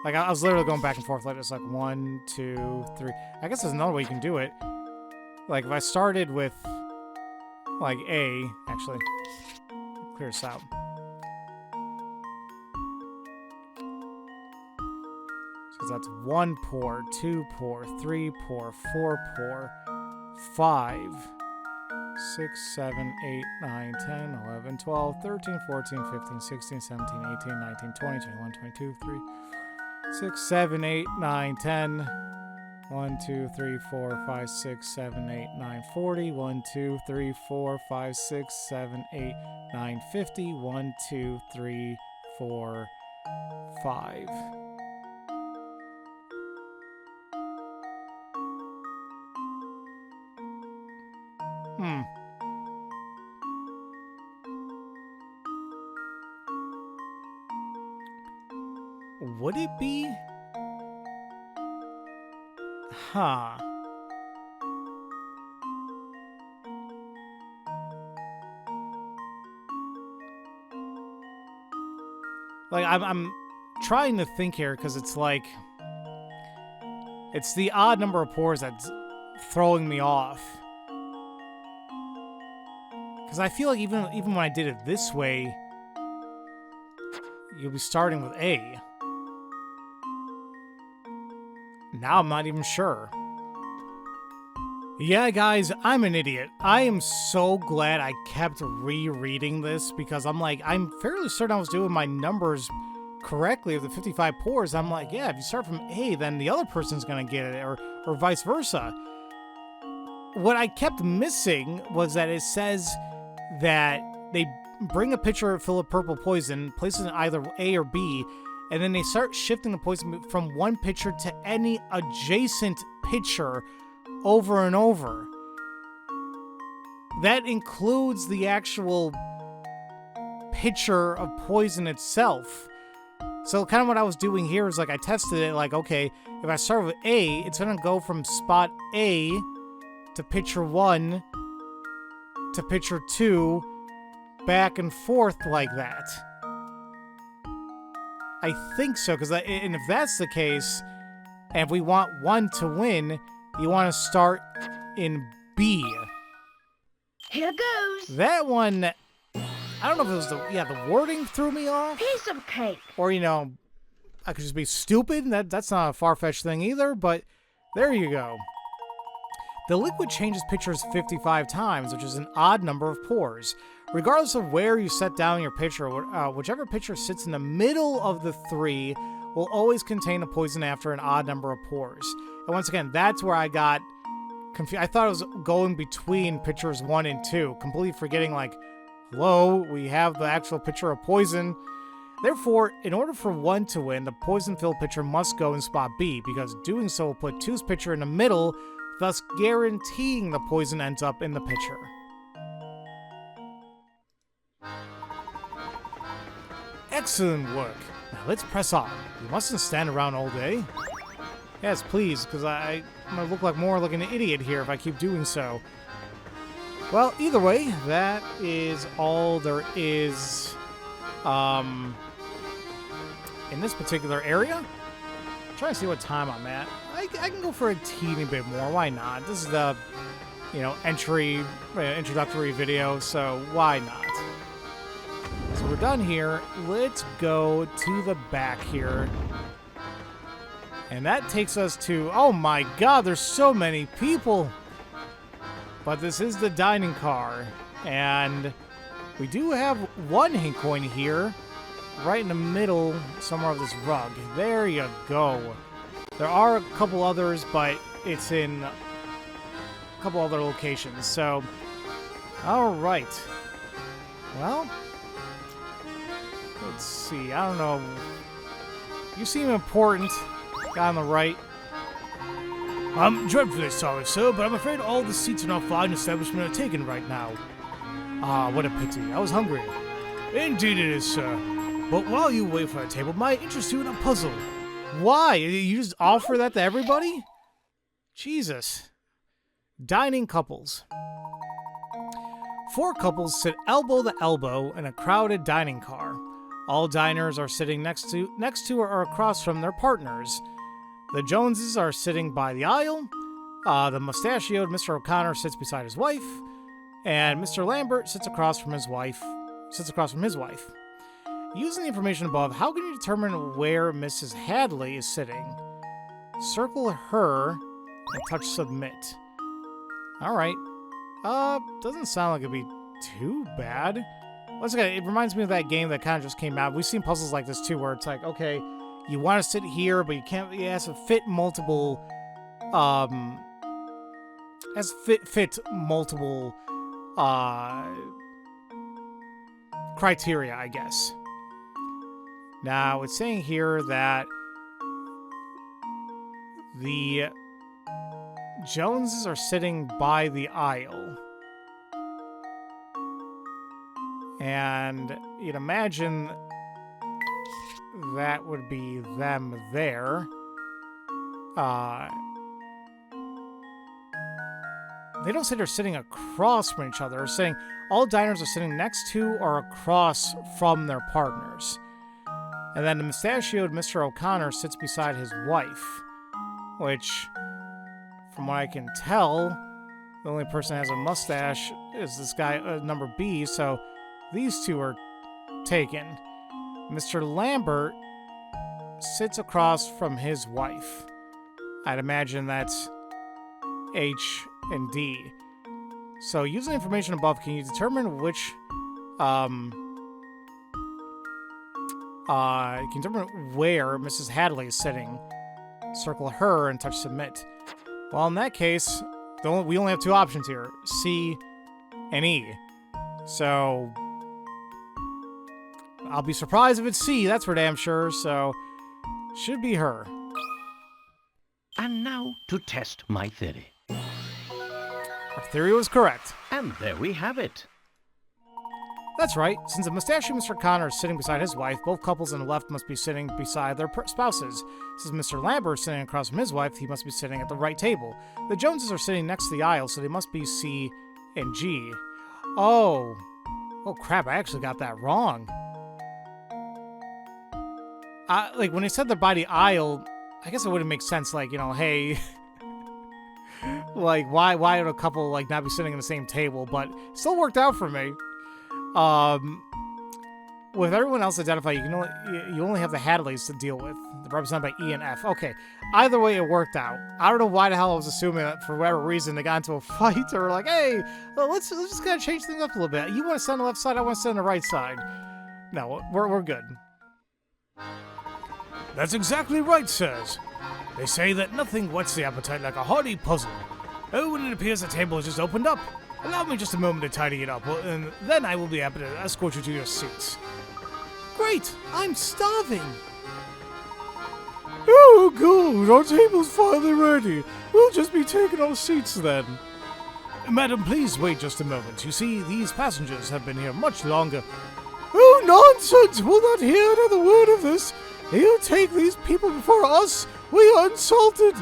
Like, I was literally going back and forth like this, like 1, 2, 3. I guess there's another way you can do it. Like, if I started with, like, A, actually, clear this out. Because that's 1 pour, 2 pour, 3 pour, 4 pour, 5, 6, 7, 8, 9, 10, 11, 12, 13, 14, 15, 16, 17, 18, 19, 20, 21, 22, 3, 6, 7, 8, 9, 10, 1, 2, 3, 4, 5, 6, 7, 8, 9, 40, 1, 2, 3, 4, 5, 6, 7, 8, 9, 50, 1, 2, 3, 4, 5. would it be? Huh. Like, I'm trying to think here, because it's like... It's the odd number of pores that's throwing me off. Because I feel like even when I did it this way, you'll be starting with A. Now I'm not even sure. Yeah, guys, I'm an idiot. I am so glad I kept rereading this, because I'm fairly certain I was doing my numbers correctly of the 55 pores. I'm like, yeah, if you start from A, then the other person's gonna get it, or vice versa. What I kept missing was that it says that they bring a pitcher full of purple poison, place it in either A or B, and then they start shifting the poison from one pitcher to any adjacent pitcher over and over. That includes the actual pitcher of poison itself. So kind of what I was doing here is, like, I tested it, like, okay, if I start with A, it's going to go from spot A to pitcher 1 to pitcher 2, back and forth like that. I think so, and if that's the case, and if we want 1 to win, you want to start in B. Here goes. That one, I don't know if it was the wording threw me off. Piece of cake. Or, I could just be stupid. That's not a far-fetched thing either, but there you go. The liquid changes pitchers 55 times, which is an odd number of pores. Regardless of where you set down your pitcher, whichever pitcher sits in the middle of the 3 will always contain a poison after an odd number of pores. And once again, that's where I got confused. I thought it was going between pitchers 1 and 2, completely forgetting, like, hello, we have the actual pitcher of poison. Therefore, in order for 1 to win, the poison-filled pitcher must go in spot B, because doing so will put 2's pitcher in the middle, thus guaranteeing the poison ends up in the pitcher. Excellent work. Now let's press on. We mustn't stand around all day. Yes, please, because I'm going to look more like an idiot here if I keep doing so. Well, either way, that is all there is in this particular area. I'm trying to see what time I'm at. I can go for a teeny bit more. Why not? This is the, introductory video, so why not? So we're done here. Let's go to the back here. And that takes us to, oh my god, there's so many people. But this is the dining car. And we do have one hint coin here, right in the middle somewhere of this rug. There you go. There are a couple others, but it's in a couple other locations. So, alright. Well, let's see. I don't know. You seem important. Guy on the right. I'm dreadfully sorry, sir, but I'm afraid all the seats in our fine establishment are taken right now. Ah, what a pity. I was hungry. Indeed it is, sir. But while you wait for a table, might interest you in a puzzle. Why? You just offer that to everybody? Jesus. Dining couples. 4 couples sit elbow to elbow in a crowded dining car. All diners are sitting next to or across from their partners. The Joneses are sitting by the aisle. The mustachioed Mr. O'Connor sits beside his wife, and Mr. Lambert sits across from his wife. Using the information above, how can you determine where Mrs. Hadley is sitting? Circle her and touch submit. All right. Doesn't sound like it'd be too bad. Once again, it reminds me of that game that kind of just came out. We've seen puzzles like this too, where it's like, okay, you want to sit here, but you can't. It has to fit multiple. Fit multiple. Criteria, I guess. Now it's saying here that the Joneses are sitting by the aisle. And you'd imagine that would be them there. They don't say they're sitting across from each other. They're saying all diners are sitting next to or across from their partners. And then the mustachioed Mr. O'Connor sits beside his wife, which, from what I can tell, the only person that has a mustache is this guy, number B, so these two are taken. Mr. Lambert sits across from his wife. I'd imagine that's H and D. So, using the information above, can you determine which, you can determine where Mrs. Hadley is sitting. Circle her and touch submit. Well, in that case, we only have two options here, C and E. So, I'll be surprised if it's C, that's for damn sure, so, should be her. And now to test my theory. Our theory was correct. And there we have it. That's right. Since the mustachioed Mr. Connor is sitting beside his wife, both couples on the left must be sitting beside their spouses. Since Mr. Lambert is sitting across from his wife, he must be sitting at the right table. The Joneses are sitting next to the aisle, so they must be C and G. Oh. Oh, crap. I actually got that wrong. Like, when they said they're by the aisle, I guess it wouldn't make sense, like, you know, hey... like, why would a couple, like, not be sitting at the same table? But it still worked out for me. With everyone else identified, you only have the Hadleys to deal with. They're represented by E and F. Okay, either way, it worked out. I don't know why the hell I was assuming that for whatever reason they got into a fight or like, hey, well, let's just kind of change things up a little bit. You want to sit on the left side, I want to sit on the right side. No, we're good. That's exactly right, sirs. They say that nothing whets the appetite like a hearty puzzle. Oh, and it appears the table has just opened up. Allow me just a moment to tidy it up, and then I will be happy to escort you to your seats. Great! I'm starving! Oh, good! Our table's finally ready. We'll just be taking our seats then. Madam, please wait just a moment. You see, these passengers have been here much longer. Oh, nonsense! We'll not hear another word of this. You take these people before us. We are insulted.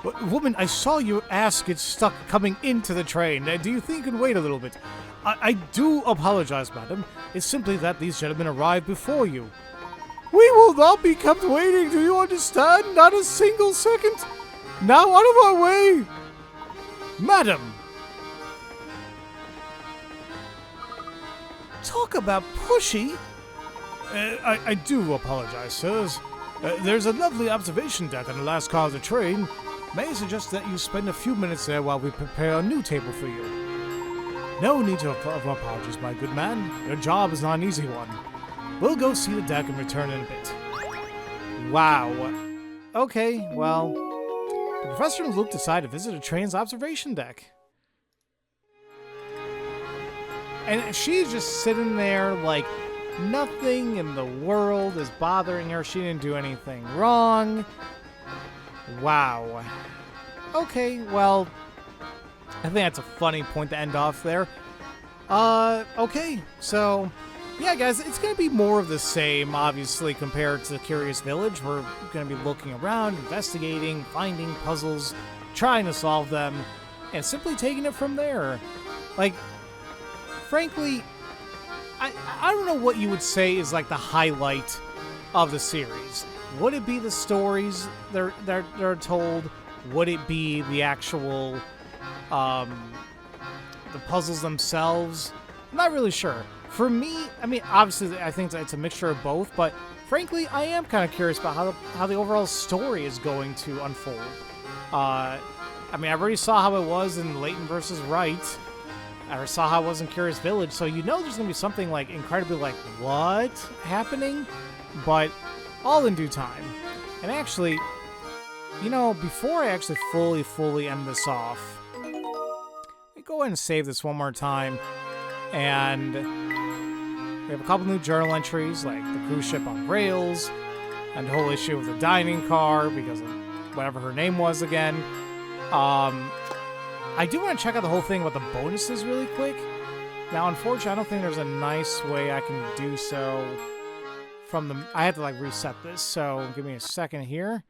But, woman, I saw your ass get stuck coming into the train. Do you think you can wait a little bit? I do apologize, madam. It's simply that these gentlemen arrived before you. We will not be kept waiting, do you understand? Not a single second. Now out of our way. Madam. Talk about pushy. I do apologize, sirs. There's a lovely observation deck on the last car of the train. May I suggest that you spend a few minutes there while we prepare a new table for you? No need of apologies, my good man. Your job is not an easy one. We'll go see the deck and return in a bit. Wow. Okay, well, the Professor and Luke decide to visit a train's observation deck. And she's just sitting there like nothing in the world is bothering her. She didn't do anything wrong. Wow. Okay, well, I think that's a funny point to end off there. Okay, so, yeah, guys, it's going to be more of the same, obviously, compared to the Curious Village. We're going to be looking around, investigating, finding puzzles, trying to solve them, and simply taking it from there. Like, frankly, I don't know what you would say is, like, the highlight of the series. Would it be the stories they're told? Would it be the actual, the puzzles themselves? I'm not really sure. For me, I mean, obviously, I think it's a mixture of both, but frankly, I am kind of curious about how the overall story is going to unfold. I mean, I already saw how it was in Layton versus Wright. I saw how it was in Curious Village, so you know there's going to be something, like, incredibly, like, what? Happening? But all in due time. And actually, you know, before I actually fully end this off, let me go ahead and save this one more time. And we have a couple new journal entries, like the cruise ship on rails, and the whole issue of the dining car, because of whatever her name was again. I do want to check out the whole thing about the bonuses really quick. Now, unfortunately, I don't think there's a nice way I can do so from the... I had to, like, reset this, so give me a second here.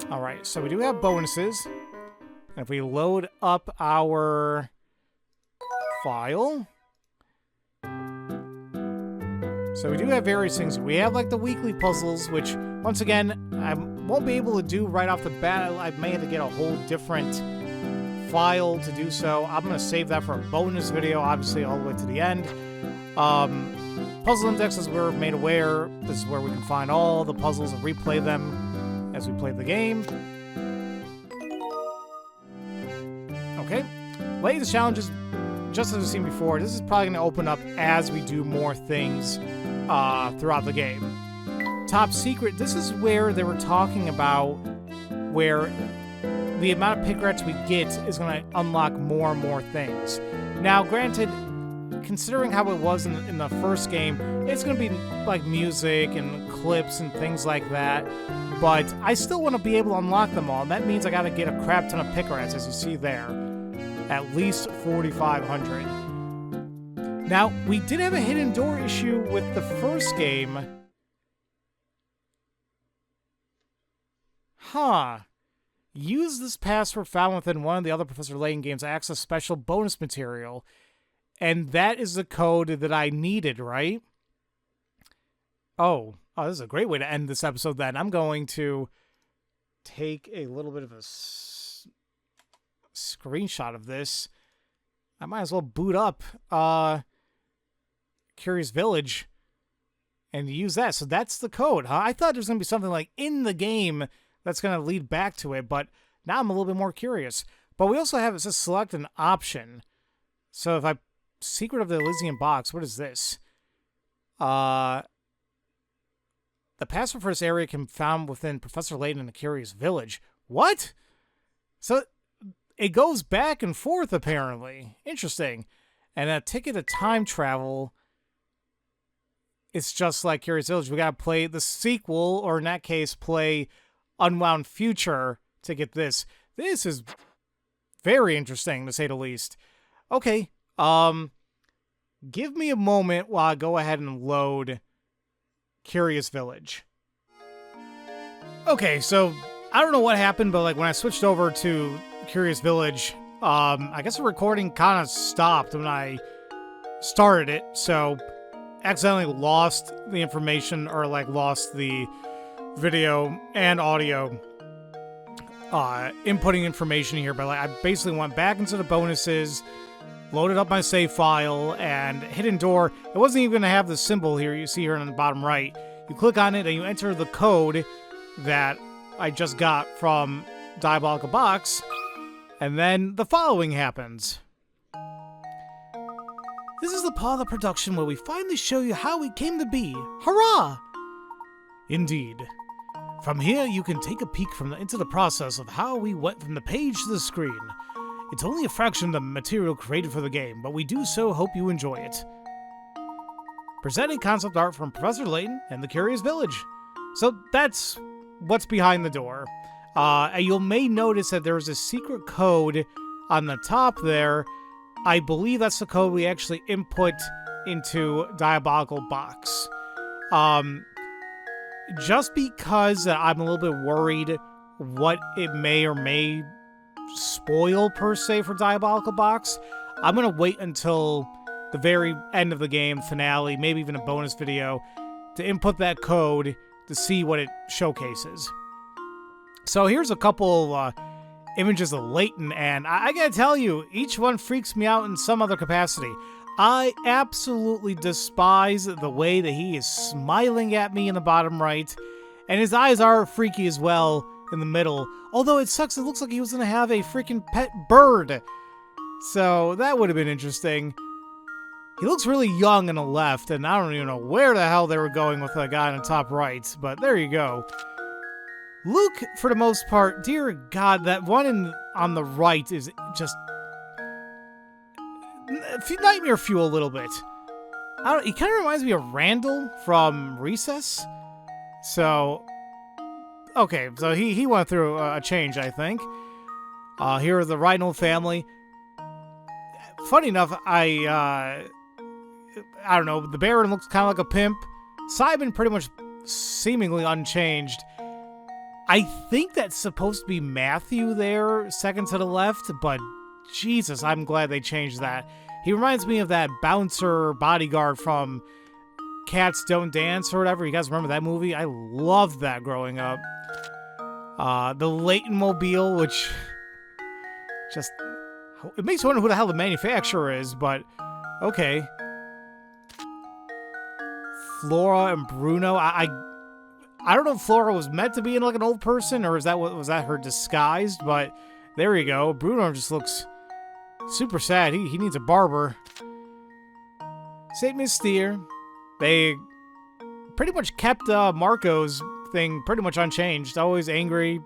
Alright, so we do have bonuses. And if we load up our file... So we do have various things. We have, like, the weekly puzzles, which, once again, I won't be able to do right off the bat. I may have to get a whole different file to do so. I'm going to save that for a bonus video, obviously, all the way to the end. Puzzle index, as we're made aware, this is where we can find all the puzzles and replay them as we play the game. Okay. Layton's challenges, just as we've seen before, this is probably going to open up as we do more things throughout the game. Top secret, this is where they were talking about where the amount of pick rats we get is going to unlock more and more things. Now, granted, considering how it was in the first game, it's going to be like music and clips and things like that, but I still want to be able to unlock them all, and that means I got to get a crap ton of pick rats, as you see there. At least 4,500. Now, we did have a hidden door issue with the first game. Huh. Use this password found within one of the other Professor Layton games to access special bonus material. And that is the code that I needed, right? Oh, this is a great way to end this episode then. I'm going to take a little bit of a screenshot of this. I might as well boot up Curious Village and use that. So that's the code, huh? I thought there's going to be something like in the game that's going to lead back to it, but now I'm a little bit more curious. But we also have, it says select an option. So if I, Secret of the Elysian Box, what is this? The password for this area can be found within Professor Layton and the Curious Village. What? So it goes back and forth, apparently. Interesting. And a ticket to time travel, it's just like Curious Village. We gotta play the sequel, or in that case, play Unwound Future to get this. This is very interesting, to say the least. Okay, give me a moment while I go ahead and load Curious Village. Okay, so I don't know what happened, but like when I switched over to Curious Village, I guess the recording kind of stopped when I started it, so accidentally lost the information, or like lost the video and audio inputting information here. But like I basically went back into the bonuses, loaded up my save file, and hidden door. It wasn't even gonna have the symbol here you see here on the bottom right. You click on it and you enter the code that I just got from Diabolical Box, and then the following happens. This is the part of the production where we finally show you how we came to be. Hurrah! Indeed. From here, you can take a peek into the process of how we went from the page to the screen. It's only a fraction of the material created for the game, but we do so hope you enjoy it. Presenting concept art from Professor Layton and the Curious Village. So that's what's behind the door. And you may notice that there's a secret code on the top there. I believe that's the code we actually input into Diabolical Box. Just because I'm a little bit worried what it may or may spoil, per se, for Diabolical Box, I'm going to wait until the very end of the game, finale, maybe even a bonus video, to input that code to see what it showcases. So here's a couple images of Layton, and I gotta tell you, each one freaks me out in some other capacity. I absolutely despise the way that he is smiling at me in the bottom right, and his eyes are freaky as well in the middle. Although it sucks, it looks like he was gonna have a freaking pet bird. So that would have been interesting. He looks really young on the left, and I don't even know where the hell they were going with the guy on the top right, but there you go. Luke, for the most part, dear God, that one on the right is just nightmare fuel a little bit. He kind of reminds me of Randall from Recess. So, okay, so he went through a change, I think. Here are the Reinhold family. Funny enough, I don't know, the Baron looks kind of like a pimp. Simon pretty much seemingly unchanged. I think that's supposed to be Matthew there, second to the left, but Jesus, I'm glad they changed that. He reminds me of that bouncer bodyguard from Cats Don't Dance or whatever. You guys remember that movie? I loved that growing up. The Layton Mobile, which just... It makes you wonder who the hell the manufacturer is, but okay. Flora and Bruno. I don't know if Flora was meant to be like an old person, or was that her disguised, but there you go. Bruno just looks super sad. He needs a barber. Saint Mystere. They pretty much kept Marco's thing pretty much unchanged. Always angry,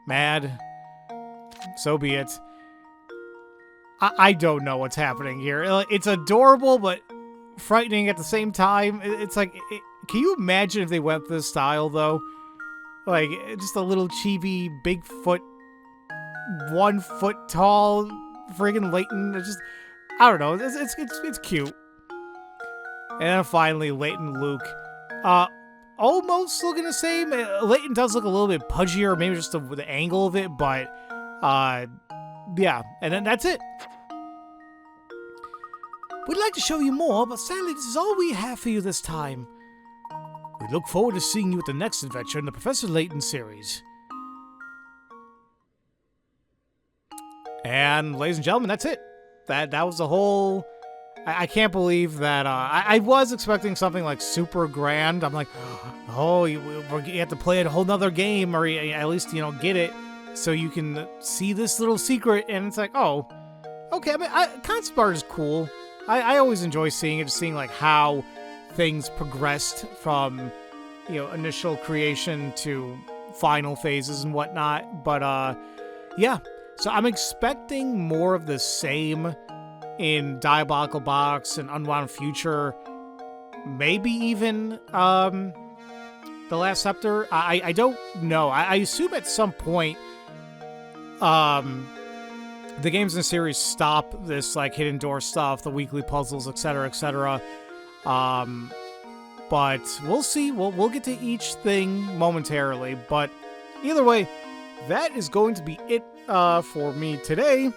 mad. So be it. I don't know what's happening here. It's adorable, but frightening at the same time. It's like, can you imagine if they went this style, though? Like, just a little chibi, Bigfoot, 1 foot tall, friggin' Layton. It's just, I don't know. It's cute. And then finally, Layton and Luke. Almost looking the same. Layton does look a little bit pudgier, maybe just the angle of it, but, yeah. And then that's it. We'd like to show you more, but sadly this is all we have for you this time. We look forward to seeing you at the next adventure in the Professor Layton series. And, ladies and gentlemen, that's it. That was the whole... I can't believe that... I was expecting something like super grand. I'm like, oh, you have to play a whole nother game, or at least, get it so you can see this little secret. And it's like, oh, okay. I mean, concept art is cool. I always enjoy seeing it, just seeing like how things progressed from, initial creation to final phases and whatnot. But yeah, so I'm expecting more of the same in Diabolical Box and Unwound Future, maybe even The Last Scepter. I don't know. I assume at some point the games in the series stop this like hidden door stuff, the weekly puzzles, etc., etc. But we'll see. We'll get to each thing momentarily. But either way, that is going to be it for me today.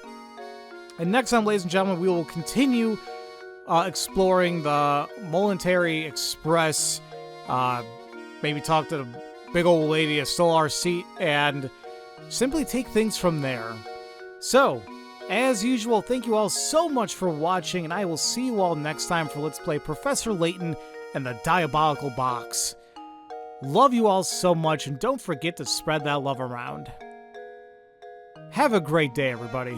And next time, ladies and gentlemen, we will continue exploring the Molentary Express. Maybe talk to the big old lady that stole our seat and simply take things from there. So, as usual, thank you all so much for watching, and I will see you all next time for Let's Play Professor Layton and the Diabolical Box. Love you all so much, and don't forget to spread that love around. Have a great day, everybody.